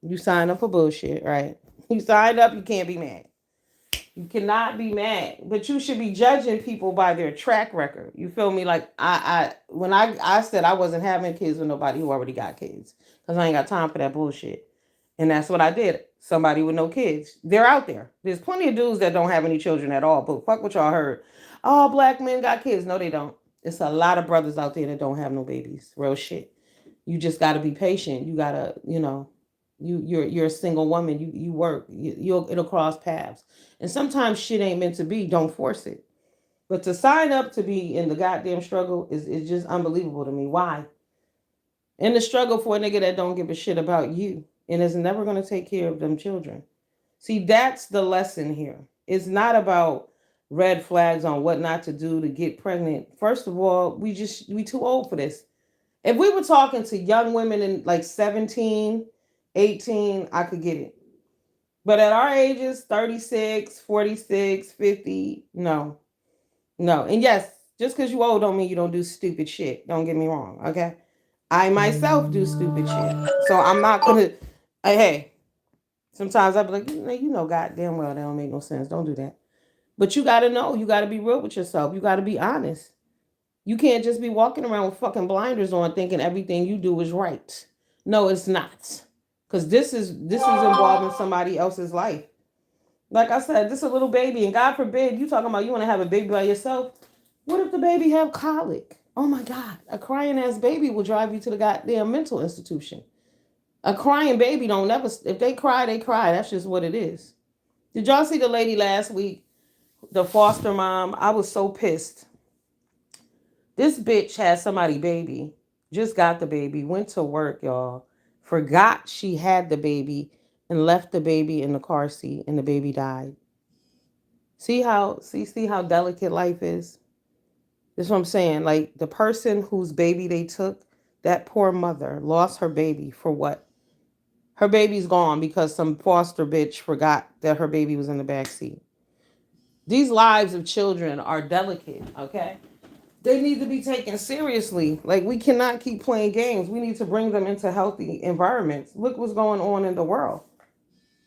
You sign up for bullshit, right? You signed up, you can't be mad. You cannot be mad, but you should be judging people by their track record. You feel me? Like when I said I wasn't having kids with nobody who already got kids because I ain't got time for that bullshit, and that's what I did. Somebody with no kids, they're out there. There's plenty of dudes that don't have any children at all. But fuck what y'all heard. All black men got kids. No, they don't. It's a lot of brothers out there that don't have no babies. Real shit. You just got to be patient. You gotta, you're a single woman. You work. It'll cross paths. And sometimes shit ain't meant to be. Don't force it. But to sign up to be in the goddamn struggle is just unbelievable to me. Why? In the struggle for a nigga that don't give a shit about you and is never gonna take care of them children. See, that's the lesson here. It's not about red flags on what not to do to get pregnant. First of all, we too old for this. If we were talking to young women in like 17, 18, I could get it. But at our ages, 36, 46, 50, no. No. And yes, just because you old don't mean you don't do stupid shit. Don't get me wrong, okay? I myself do stupid shit. So I'm not gonna hey, sometimes I'll be like, goddamn well that don't make no sense. Don't do that. But you gotta know, you gotta be real with yourself. You gotta be honest. You can't just be walking around with fucking blinders on thinking everything you do is right. No, it's not. Cause this is involving somebody else's life. Like I said, this is a little baby, and God forbid you talking about you want to have a baby by yourself. What if the baby have colic? Oh my God, a crying ass baby will drive you to the goddamn mental institution. A crying baby don't never, if they cry, they cry. That's just what it is. Did y'all see the lady last week, the foster mom? I was so pissed. This bitch had somebody baby, just got the baby, went to work, y'all, forgot she had the baby, and left the baby in the car seat, and the baby died. See how delicate life is? That's what I'm saying. Like the person whose baby they took, that poor mother lost her baby for what? Her baby's gone because some foster bitch forgot that her baby was in the back seat. These lives of children are delicate, okay? They need to be taken seriously. Like, we cannot keep playing games. We need to bring them into healthy environments. Look what's going on in the world.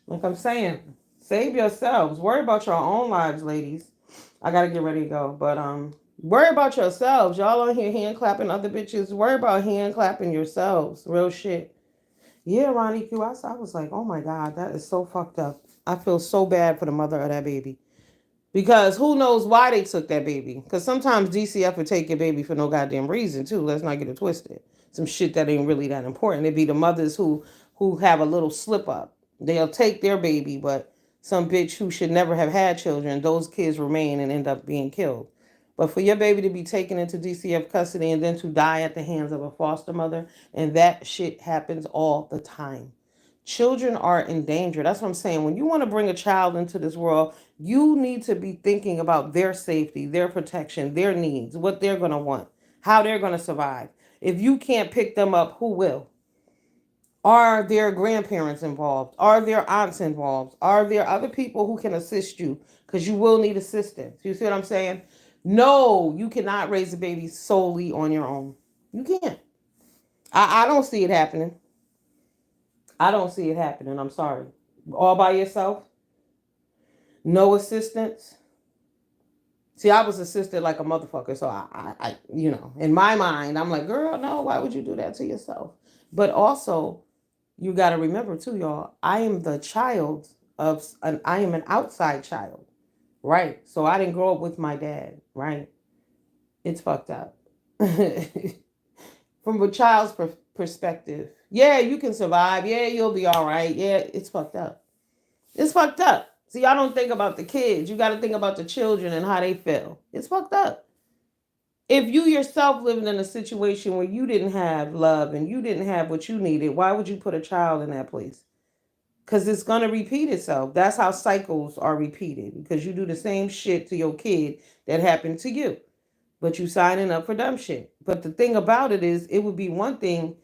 Like I'm saying, save yourselves. Worry about your own lives, ladies. I gotta get ready to go. But worry about yourselves. Y'all on here hand clapping other bitches. Worry about hand clapping yourselves. Real shit. Yeah, Ronnie Q. I was like, oh my God, that is so fucked up. I feel so bad for the mother of that baby. Because who knows why they took that baby? Because sometimes DCF would take your baby for no goddamn reason too. Let's not get it twisted. Some shit that ain't really that important. It'd be the mothers who have a little slip up. They'll take their baby, but some bitch who should never have had children, those kids remain and end up being killed. But for your baby to be taken into DCF custody and then to die at the hands of a foster mother, and that shit happens all the time. Children are in danger. That's what I'm saying. When you want to bring a child into this world, you need to be thinking about their safety, their protection, their needs, what they're going to want, how they're going to survive. If you can't pick them up, who will? Are there grandparents involved? Are there aunts involved? Are there other people who can assist you? Because you will need assistance. You see what I'm saying? No, you cannot raise a baby solely on your own. You can't. I don't see it happening. I don't see it happening. I'm sorry. All by yourself? No assistance? See, I was assisted like a motherfucker. So in my mind, I'm like, girl, no, why would you do that to yourself? But also, you got to remember too, y'all, I am the child I am an outside child, right? So I didn't grow up with my dad, right? It's fucked up. From a child's perspective, yeah, you can survive. Yeah, you'll be all right. Yeah, it's fucked up. It's fucked up. See, I don't think about the kids. You got to think about the children and how they feel. It's fucked up. If you yourself living in a situation where you didn't have love and you didn't have what you needed, why would you put a child in that place? Because it's going to repeat itself. That's how cycles are repeated. Because you do the same shit to your kid that happened to you. But you signing up for dumb shit. But the thing about it is, it would be one thing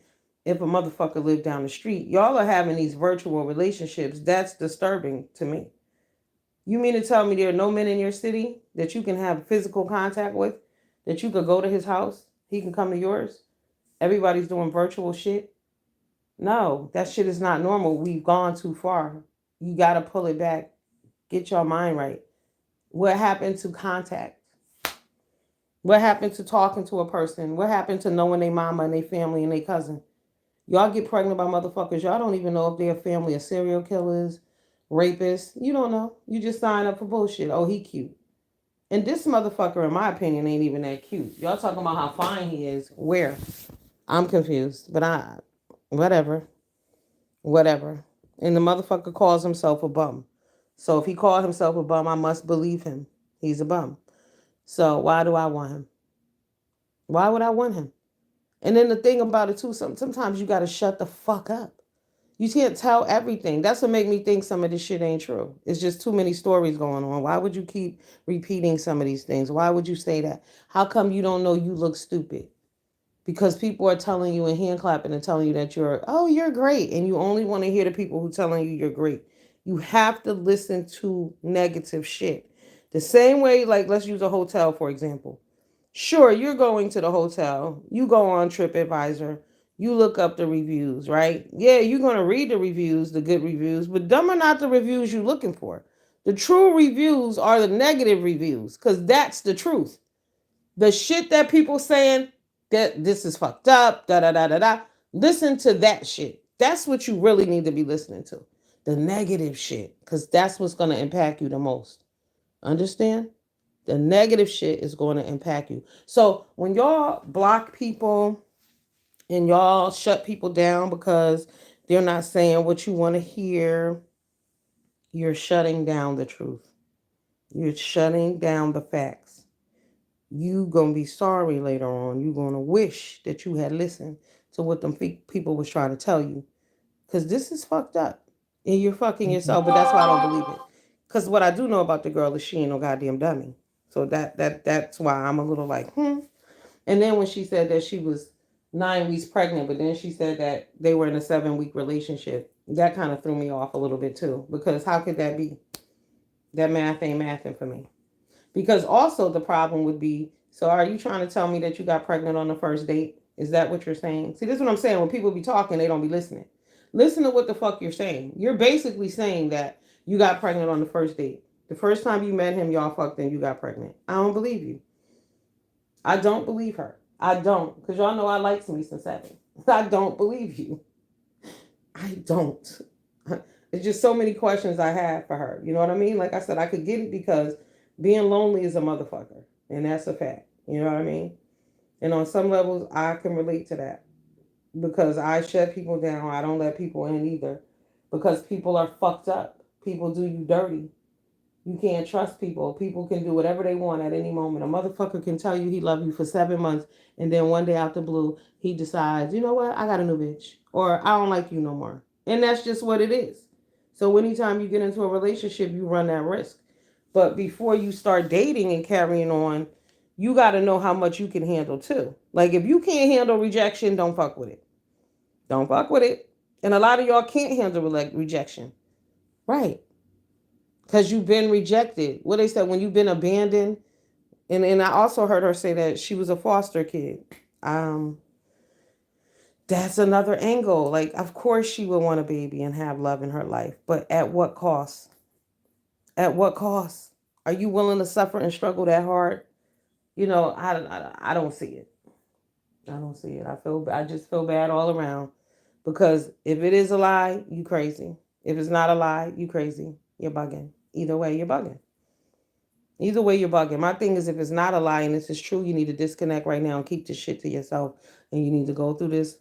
if a motherfucker lived down the street. Y'all are having these virtual relationships. That's disturbing to me. You mean to tell me there are no men in your city that you can have physical contact with? That you could go to his house? He can come to yours? Everybody's doing virtual shit? No, that shit is not normal. We've gone too far. You got to pull it back. Get your mind right. What happened to contact? What happened to talking to a person? What happened to knowing their mama and their family and their cousin? Y'all get pregnant by motherfuckers. Y'all don't even know if they're a family of serial killers, rapists. You don't know. You just sign up for bullshit. Oh, he cute. And this motherfucker, in my opinion, ain't even that cute. Y'all talking about how fine he is. Where? I'm confused. But whatever. Whatever. And the motherfucker calls himself a bum. So if he called himself a bum, I must believe him. He's a bum. So why do I want him? Why would I want him? And then the thing about it too, sometimes you gotta shut the fuck up. You can't tell everything. That's what make me think some of this shit ain't true. It's just too many stories going on. Why would you keep repeating some of these things? Why would you say that? How come you don't know you look stupid? Because people are telling you and hand clapping and telling you that you're great. And you only want to hear the people who telling you you're great. You have to listen to negative shit. The same way, like, let's use a hotel, for example. Sure, you're going to the hotel. You go on TripAdvisor. You look up the reviews, right? Yeah, you're going to read the reviews, the good reviews, but them are not the reviews you're looking for. The true reviews are the negative reviews, because that's the truth. The shit that people saying that this is fucked up, da da da da da. Listen to that shit. That's what you really need to be listening to. The negative shit, because that's what's going to impact you the most. Understand? The negative shit is going to impact you. So when y'all block people and y'all shut people down because they're not saying what you want to hear, you're shutting down the truth. You're shutting down the facts. You gonna be sorry later on. You gonna wish that you had listened to what them people was trying to tell you, because this is fucked up, and you're fucking yourself. But that's why I don't believe it. Because what I do know about the girl is she ain't no goddamn dummy. So that's why I'm a little like, hmm. And then when she said that she was 9 weeks pregnant, but then she said that they were in a 7 week relationship, that kind of threw me off a little bit too. Because how could that be? That math ain't mathing for me. Because also the problem would be So are you trying to tell me that you got pregnant on the first date? Is that what you're saying? See, this is what I'm saying. When people be talking, they don't be listening. Listen to what the fuck you're saying. You're basically saying that you got pregnant on the first date. The first time you met him, y'all fucked and you got pregnant. I don't believe you. I don't believe her. I don't. Because y'all know I like me some seven. I don't believe you. I don't. It's just so many questions I have for her. You know what I mean? Like I said, I could get it because being lonely is a motherfucker. And that's a fact. You know what I mean? And on some levels, I can relate to that because I shut people down. I don't let people in either because people are fucked up. People do you dirty. You can't trust people. People can do whatever they want at any moment. A motherfucker can tell you he love you for 7 months, and then one day out the blue, he decides, you know what, I got a new bitch, or I don't like you no more, and that's just what it is. So anytime you get into a relationship, you run that risk. But before you start dating and carrying on, you got to know how much you can handle too. Like if you can't handle rejection, don't fuck with it. Don't fuck with it. And a lot of y'all can't handle rejection, right? Because you've been rejected. What they said when you've been abandoned, and I also heard her say that she was a foster kid. Um, that's another angle. Like, of course, she would want a baby and have love in her life, but at what cost? At what cost? Are you willing to suffer and struggle that hard? You know, I don't see it. I don't see it. I just feel bad all around because if it is a lie, you crazy. If it's not a lie, you crazy. You're bugging. Either way, you're bugging. Either way, you're bugging. My thing is, if it's not a lie and this is true, you need to disconnect right now and keep this shit to yourself. And you need to go through this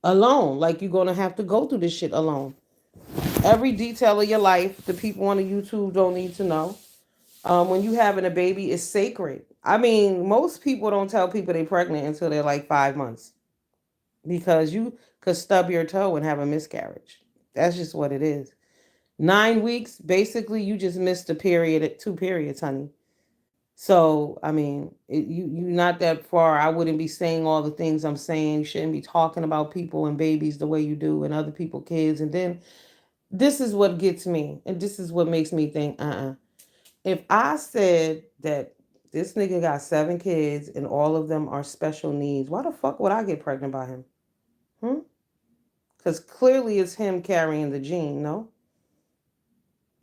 alone. Like you're gonna have to go through this shit alone. Every detail of your life, the people on the YouTube don't need to know. When you having a baby, is sacred. I mean, most people don't tell people they're pregnant until they're like 5 months because you could stub your toe and have a miscarriage. That's just what it is. 9 weeks, basically, you just missed a period at 2 periods, honey. So, I mean, you're not that far. I wouldn't be saying all the things I'm saying. You shouldn't be talking about people and babies the way you do and other people kids. And then this is what gets me, and this is what makes me think, if I said that this nigga got 7 kids and all of them are special needs, why the fuck would I get pregnant by him? Hmm? Because clearly it's him carrying the gene, no?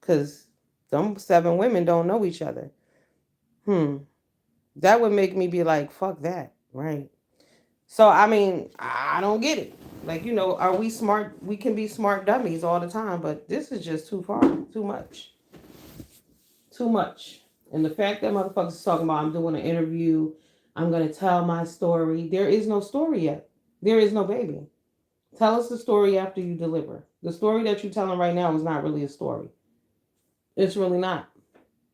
Because them 7 women don't know each other. Hmm. That would make me be like, fuck that, right? So I mean, I don't get it. Like, are we smart? We can be smart dummies all the time, but this is just too far, too much, too much. And the fact that motherfuckers is talking about I'm doing an interview, I'm gonna tell my story. There is no story yet. There is no baby. Tell us the story after you deliver. The story that you're telling right now is not really a story. It's really not.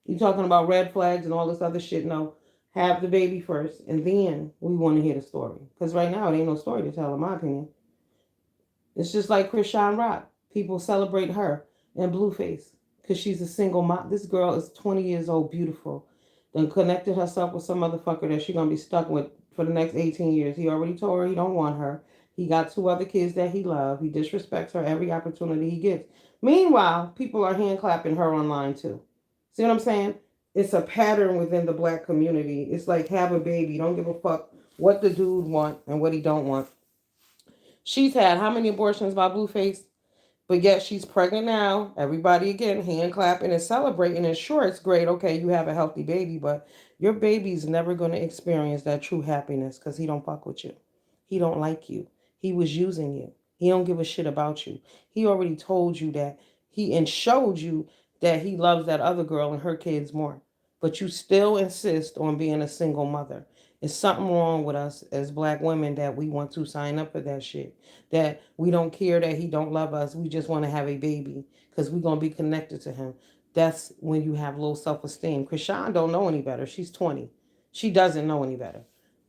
You talking about red flags and all this other shit. No, have the baby first, and then we want to hear the story. Because right now it ain't no story to tell, in my opinion. It's just like Krishan Rock. People celebrate her and Blueface because she's a single mom. This girl is 20 years old, beautiful. Then connected herself with some motherfucker that she's gonna be stuck with for the next 18 years. He already told her he don't want her. He got 2 other kids that he loves. He disrespects her every opportunity he gets. Meanwhile, people are hand clapping her online too. See what I'm saying? It's a pattern within the black community. It's like have a baby. Don't give a fuck what the dude want and what he don't want. She's had how many abortions by Blueface? But yet she's pregnant now. Everybody again hand clapping and celebrating. And sure, it's great. Okay, you have a healthy baby, but your baby's never going to experience that true happiness because he don't fuck with you. He don't like you. He was using you. He don't give a shit about you. He already told you that he and showed you that he loves that other girl and her kids more. But you still insist on being a single mother. It's something wrong with us as black women that we want to sign up for that shit. That we don't care that he don't love us. We just want to have a baby because we're gonna be connected to him. That's when you have low self-esteem. Krishan don't know any better. She's 20. She doesn't know any better.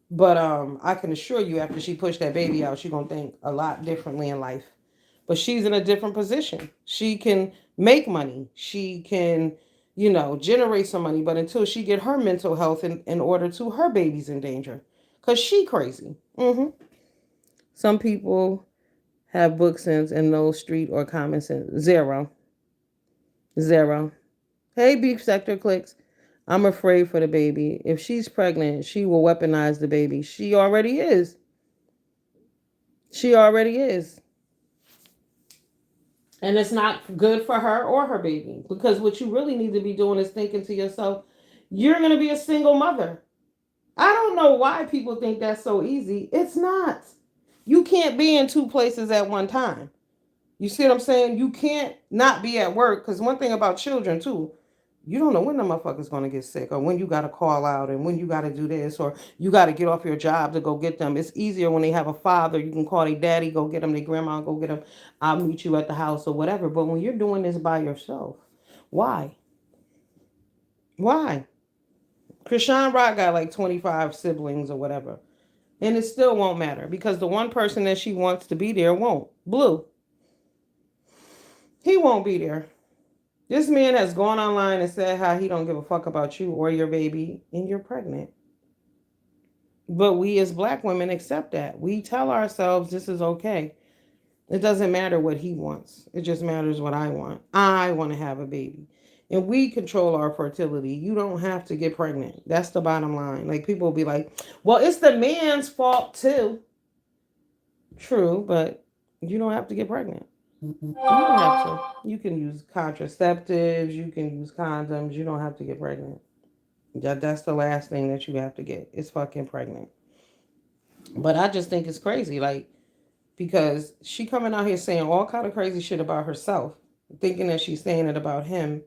But I can assure you, after she pushed that baby out, she's gonna think a lot differently in life. But she's in a different position. She can make money. She can, generate some money. But until she get her mental health in order to, her baby's in danger. Cause she crazy. Some people have book sense and no street or common sense. Zero. Zero. Hey, beef sector clicks. I'm afraid for the baby. If she's pregnant, she will weaponize the baby. She already is. She already is. And it's not good for her or her baby. Because what you really need to be doing is thinking to yourself, you're going to be a single mother. I don't know why people think that's so easy. It's not. You can't be in two places at one time. You see what I'm saying? You can't not be at work. Because one thing about children, too, you don't know when the motherfucker's going to get sick or when you got to call out and when you got to do this or you got to get off your job to go get them. It's easier when they have a father. You can call their daddy, go get them, their grandma, go get them. I'll meet you at the house or whatever. But when you're doing this by yourself, why? Why? Krishan Rock got like 25 siblings or whatever. And it still won't matter because the one person that she wants to be there won't. Blue, he won't be there. This man has gone online and said how he don't give a fuck about you or your baby and you're pregnant. But we as black women accept that. We tell ourselves this is okay. It doesn't matter what he wants. It just matters what I want. I want to have a baby. And we control our fertility. You don't have to get pregnant. That's the bottom line. Like people will be like, well, it's the man's fault too. True, but you don't have to get pregnant. You don't have to. You can use contraceptives, you can use condoms, you don't have to get pregnant. That's the last thing that you have to get. It's fucking pregnant. But I just think it's crazy, like, because she coming out here saying all kind of crazy shit about herself, thinking that she's saying it about him.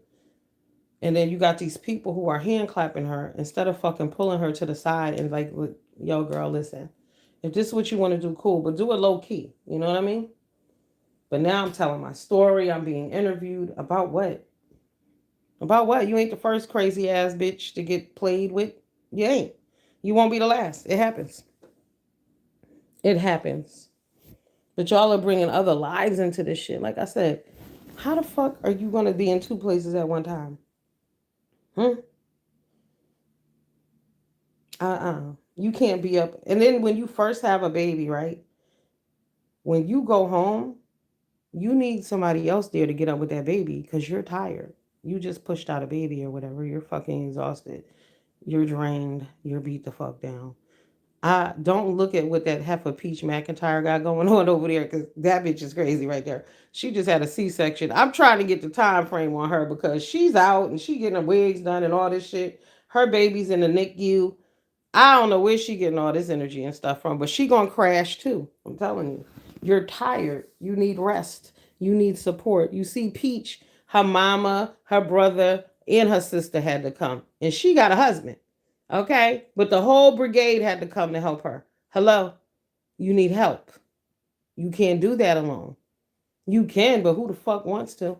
And then you got these people who are hand clapping her instead of fucking pulling her to the side and like, yo, girl, listen. If this is what you want to do, cool, but do it low key. You know what I mean? But now I'm telling my story. I'm being interviewed about what? About what? You ain't the first crazy ass bitch to get played with. You ain't. You won't be the last. It happens. It happens. But y'all are bringing other lives into this shit. Like I said, how the fuck are you going to be in two places at one time? Hmm? You can't be up. And then when you first have a baby, right? When you go home, you need somebody else there to get up with that baby because you're tired. You just pushed out a baby or whatever. You're fucking exhausted. You're drained. You're beat the fuck down. I don't look at what that heifer Peach McIntyre got going on over there because that bitch is crazy right there. She just had a C-section. I'm trying to get the time frame on her because she's out and she getting her wigs done and all this shit. Her baby's in the NICU. I don't know where she getting all this energy and stuff from, but she gonna crash too. I'm telling you. You're tired. You need rest. You need support. You see Peach, her mama, her brother, and her sister had to come. And she got a husband. Okay? But the whole brigade had to come to help her. Hello? You need help. You can't do that alone. You can, but who the fuck wants to?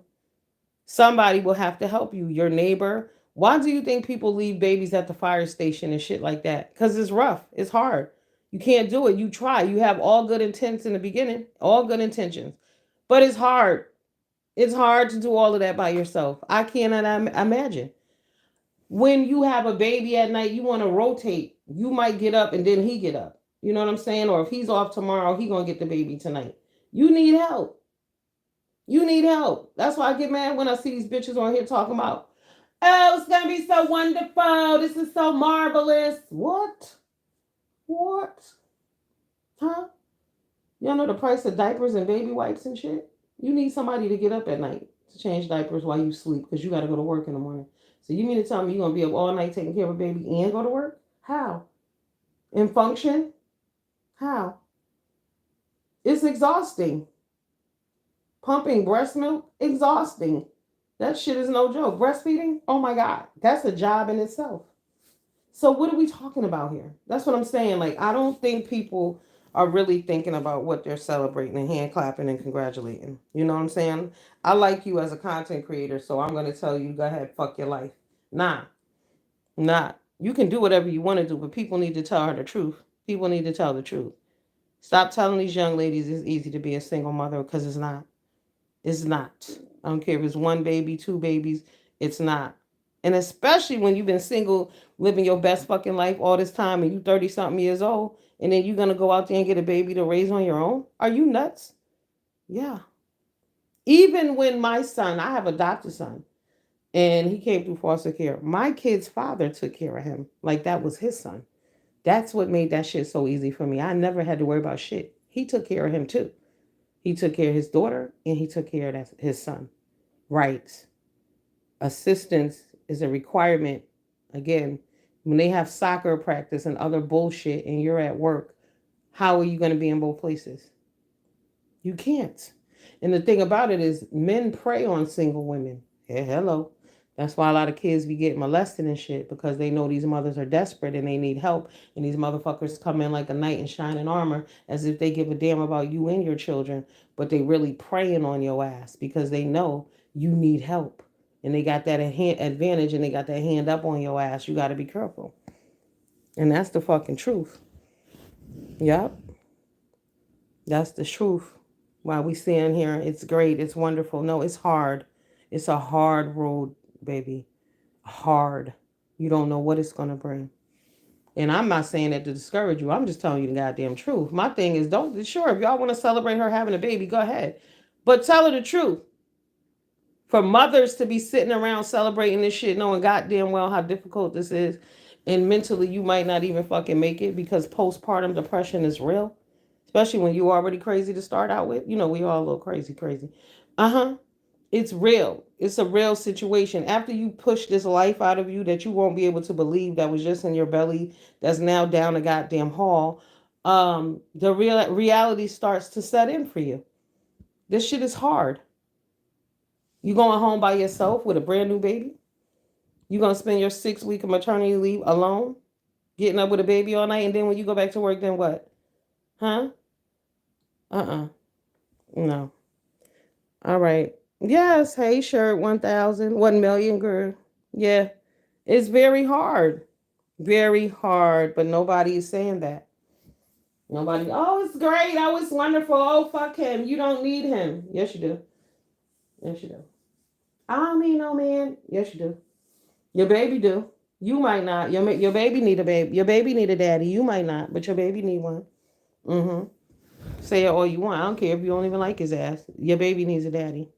Somebody will have to help you. Your neighbor. Why do you think people leave babies at the fire station and shit like that? Because it's rough. It's hard. You can't do it. You try. You have all good intents in the beginning, all good intentions. But it's hard. It's hard to do all of that by yourself. I cannot imagine. When you have a baby at night, you want to rotate. You might get up and then he get up. You know what I'm saying? Or if he's off tomorrow, he going to get the baby tonight. You need help. You need help. That's why I get mad when I see these bitches on here talking about, oh, it's going to be so wonderful. This is so marvelous. What? What? Huh? Y'all know the price of diapers and baby wipes and shit? You need somebody to get up at night to change diapers while you sleep because you got to go to work in the morning. So you mean to tell me you're going to be up all night taking care of a baby and go to work? How? And function? How? It's exhausting. Pumping breast milk? Exhausting. That shit is no joke. Breastfeeding? Oh my God. That's a job in itself. So what are we talking about here? That's what I'm saying. Like, I don't think people are really thinking about what they're celebrating and hand clapping and congratulating. You know what I'm saying? I like you as a content creator, so I'm going to tell you, go ahead, fuck your life. Nah, nah. You can do whatever you want to do, but people need to tell her the truth. People need to tell the truth. Stop telling these young ladies it's easy to be a single mother because it's not. It's not. I don't care if it's one baby, two babies. It's not. And especially when you've been single, living your best fucking life all this time and you 30 something years old, and then you're going to go out there and get a baby to raise on your own? Are you nuts? Yeah. Even when my son, I have a adopted son, And he came through foster care. My kid's father took care of him like that was his son. That's what made that shit so easy for me. I never had to worry about shit. He took care of him too. He took care of his daughter and he took care of his son. Rights. Assistance is a requirement. Again, when they have soccer practice and other bullshit and you're at work, how are you going to be in both places? You can't. And the thing about it is, men prey on single women. Yeah, hello. That's why a lot of kids be getting molested and shit because they know these mothers are desperate and they need help. And these motherfuckers come in like a knight in shining armor as if they give a damn about you and your children, but they really preying on your ass because they know you need help. And they got that advantage and they got that hand up on your ass. You got to be careful. And that's the fucking truth. Yep. That's the truth. While we stand here, it's great, it's wonderful. No, it's hard. It's a hard road, baby. Hard. You don't know what it's gonna bring. And I'm not saying that to discourage you. I'm just telling you the goddamn truth. My thing is, don't sure if y'all want to celebrate her having a baby, go ahead. But tell her the truth. For mothers to be sitting around celebrating this shit, knowing goddamn well how difficult this is, and mentally you might not even fucking make it because postpartum depression is real, especially when you already crazy to start out with. You know, we all a little crazy, crazy. Uh huh. It's real. It's a real situation. After you push this life out of you that you won't be able to believe that was just in your belly, that's now down the goddamn hall, the reality starts to set in for you. This shit is hard. You going home by yourself with a brand new baby? You gonna spend your 6 week of maternity leave alone, getting up with a baby all night, and then when you go back to work, then what? Huh? No. All right. Yes. Hey, shirt 1,000, 1,000,000, girl. Yeah. It's very hard. Very hard. But nobody is saying that. Nobody. Oh, it's great. Oh, it's wonderful. Oh, fuck him. You don't need him. Yes, you do. Yes, you do. I don't need no man. Yes, you do. Your baby do. You might not. Your baby need a baby. Your baby need a daddy. You might not, but your baby need one. Mm-hmm. Say it all you want. I don't care if you don't even like his ass. Your baby needs a daddy.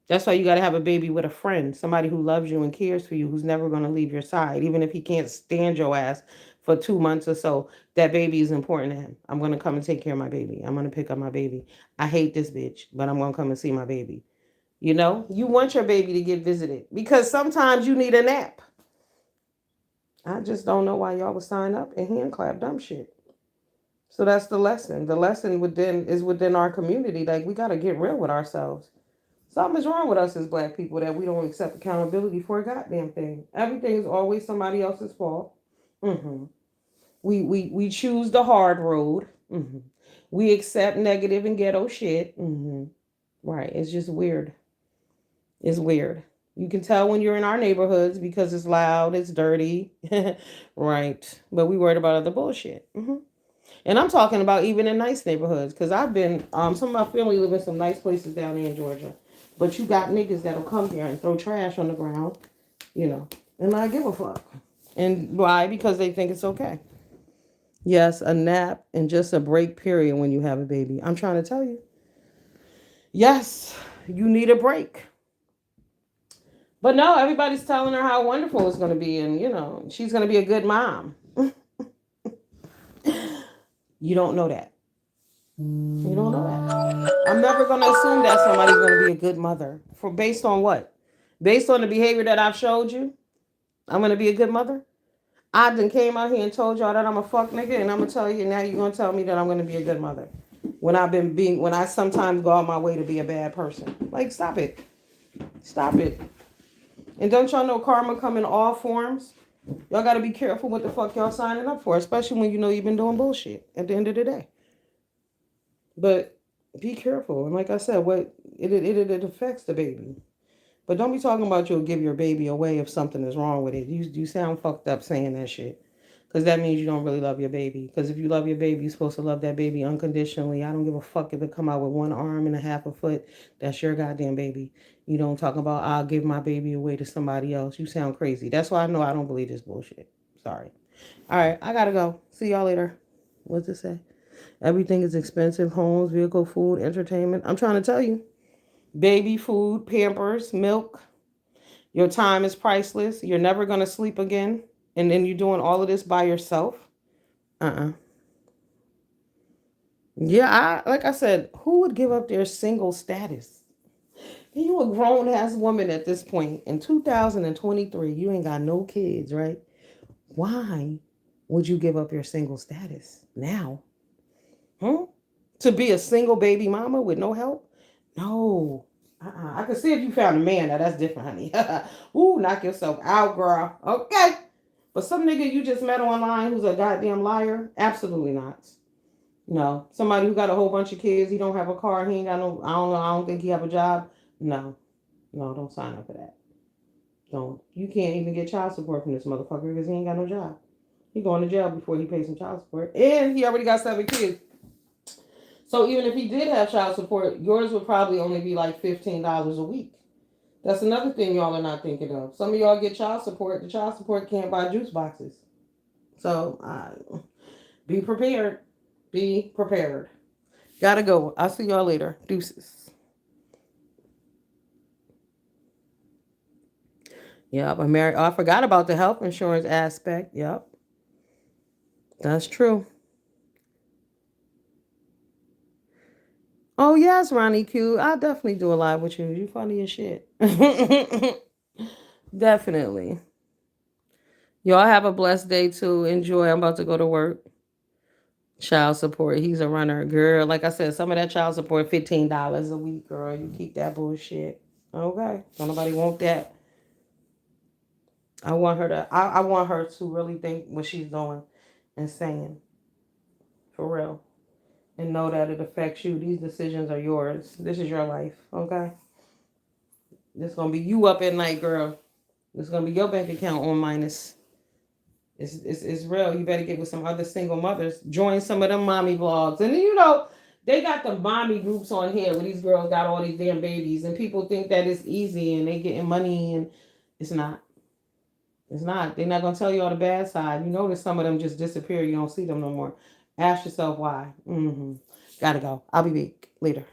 That's why you got to have a baby with a friend, somebody who loves you and cares for you, who's never going to leave your side, even if he can't stand your ass for 2 months or so. That baby is important to him. I'm going to come and take care of my baby. I'm going to pick up my baby. I hate this bitch, but I'm going to come and see my baby. You know, you want your baby to get visited because sometimes you need a nap. I just don't know why y'all would sign up and hand clap dumb shit. So that's the lesson. The lesson within our community. Like we got to get real with ourselves. Something's wrong with us as black people that we don't accept accountability for a goddamn thing. Everything is always somebody else's fault. Mm-hmm. We choose the hard road. Mm-hmm. We accept negative and ghetto shit. Mm-hmm. Right. It's just weird. It's weird. You can tell when you're in our neighborhoods because it's loud, it's dirty. Right. But we worried about other bullshit. Mm-hmm. And I'm talking about even in nice neighborhoods because I've been, some of my family live in some nice places down there in Georgia. But you got niggas that'll come here and throw trash on the ground, you know, and not give a fuck. And why? Because they think it's okay. Yes, a nap and just a break period when you have a baby. I'm trying to tell you. Yes, you need a break. But no, everybody's telling her how wonderful it's going to be and, you know, she's going to be a good mom. You don't know that. You don't know that. I'm never going to assume that somebody's going to be a good mother. For based on what? Based on the behavior that I've showed you, I'm going to be a good mother. I done came out here and told y'all that I'm a fuck nigga, and I'm gonna tell you now. You're gonna tell me that I'm gonna be a good mother when I sometimes go out my way to be a bad person. Like, stop it, stop it. And don't y'all know karma come in all forms? Y'all gotta be careful what the fuck y'all signing up for, especially when you know you've been doing bullshit at the end of the day. But be careful, and like I said, what it affects the baby. But don't be talking about you'll give your baby away if something is wrong with it. You sound fucked up saying that shit. Because that means you don't really love your baby. Because if you love your baby, you're supposed to love that baby unconditionally. I don't give a fuck if it come out with one arm and a half a foot. That's your goddamn baby. You don't talk about, I'll give my baby away to somebody else. You sound crazy. That's why I know I don't believe this bullshit. Sorry. All right, I gotta go. See y'all later. What's it say? Everything is expensive. Homes, vehicle, food, entertainment. I'm trying to tell you. Baby food, Pampers, milk, Your time is priceless. You're never going to sleep again. And then you're doing all of this by yourself. Uh-uh. Yeah, like I said, who would give up their single status? You a grown ass woman at this point in 2023. You ain't got no kids, right? Why would you give up your single status now? Huh? To be a single baby mama with no help? No. I can see if you found a man. Now that's different, honey. Ooh, knock yourself out, girl. Okay. But some nigga you just met online who's a goddamn liar? Absolutely not. No. Somebody who got a whole bunch of kids, he don't have a car, he ain't got no, I don't know, I don't think he have a job. No. No, don't sign up for that. Don't. You can't even get child support from this motherfucker because he ain't got no job. He going to jail before he pays some child support. And he already got 7 kids. So even if he did have child support, yours would probably only be like $15 a week. That's another thing y'all are not thinking of. Some of y'all get child support. The child support can't buy juice boxes. So be prepared. Be prepared. Gotta go. I'll see y'all later. Deuces. Yep, I'm married. Oh, I forgot about the health insurance aspect. Yep, that's true. Oh yes, Ronnie Q. I'll definitely do a live with you. You funny as shit. Definitely. Y'all have a blessed day too. Enjoy. I'm about to go to work. Child support. He's a runner, girl. Like I said, some of that child support, $15 a week, girl. You keep that bullshit. Okay. Don't nobody want that. I want her to really think what she's doing and saying. For real. And know that it affects you. These decisions are yours. This is your life. Okay. This gonna be you up at night, girl. This gonna be your bank account on minus. It's real. You better get with some other single mothers. Join some of them mommy blogs. And they got the mommy groups on here where these girls got all these damn babies and people think that it's easy and they getting money and it's not. It's not. They're not gonna tell you all the bad side. You notice some of them just disappear. You don't see them no more. Ask yourself why. Gotta go. I'll be back later.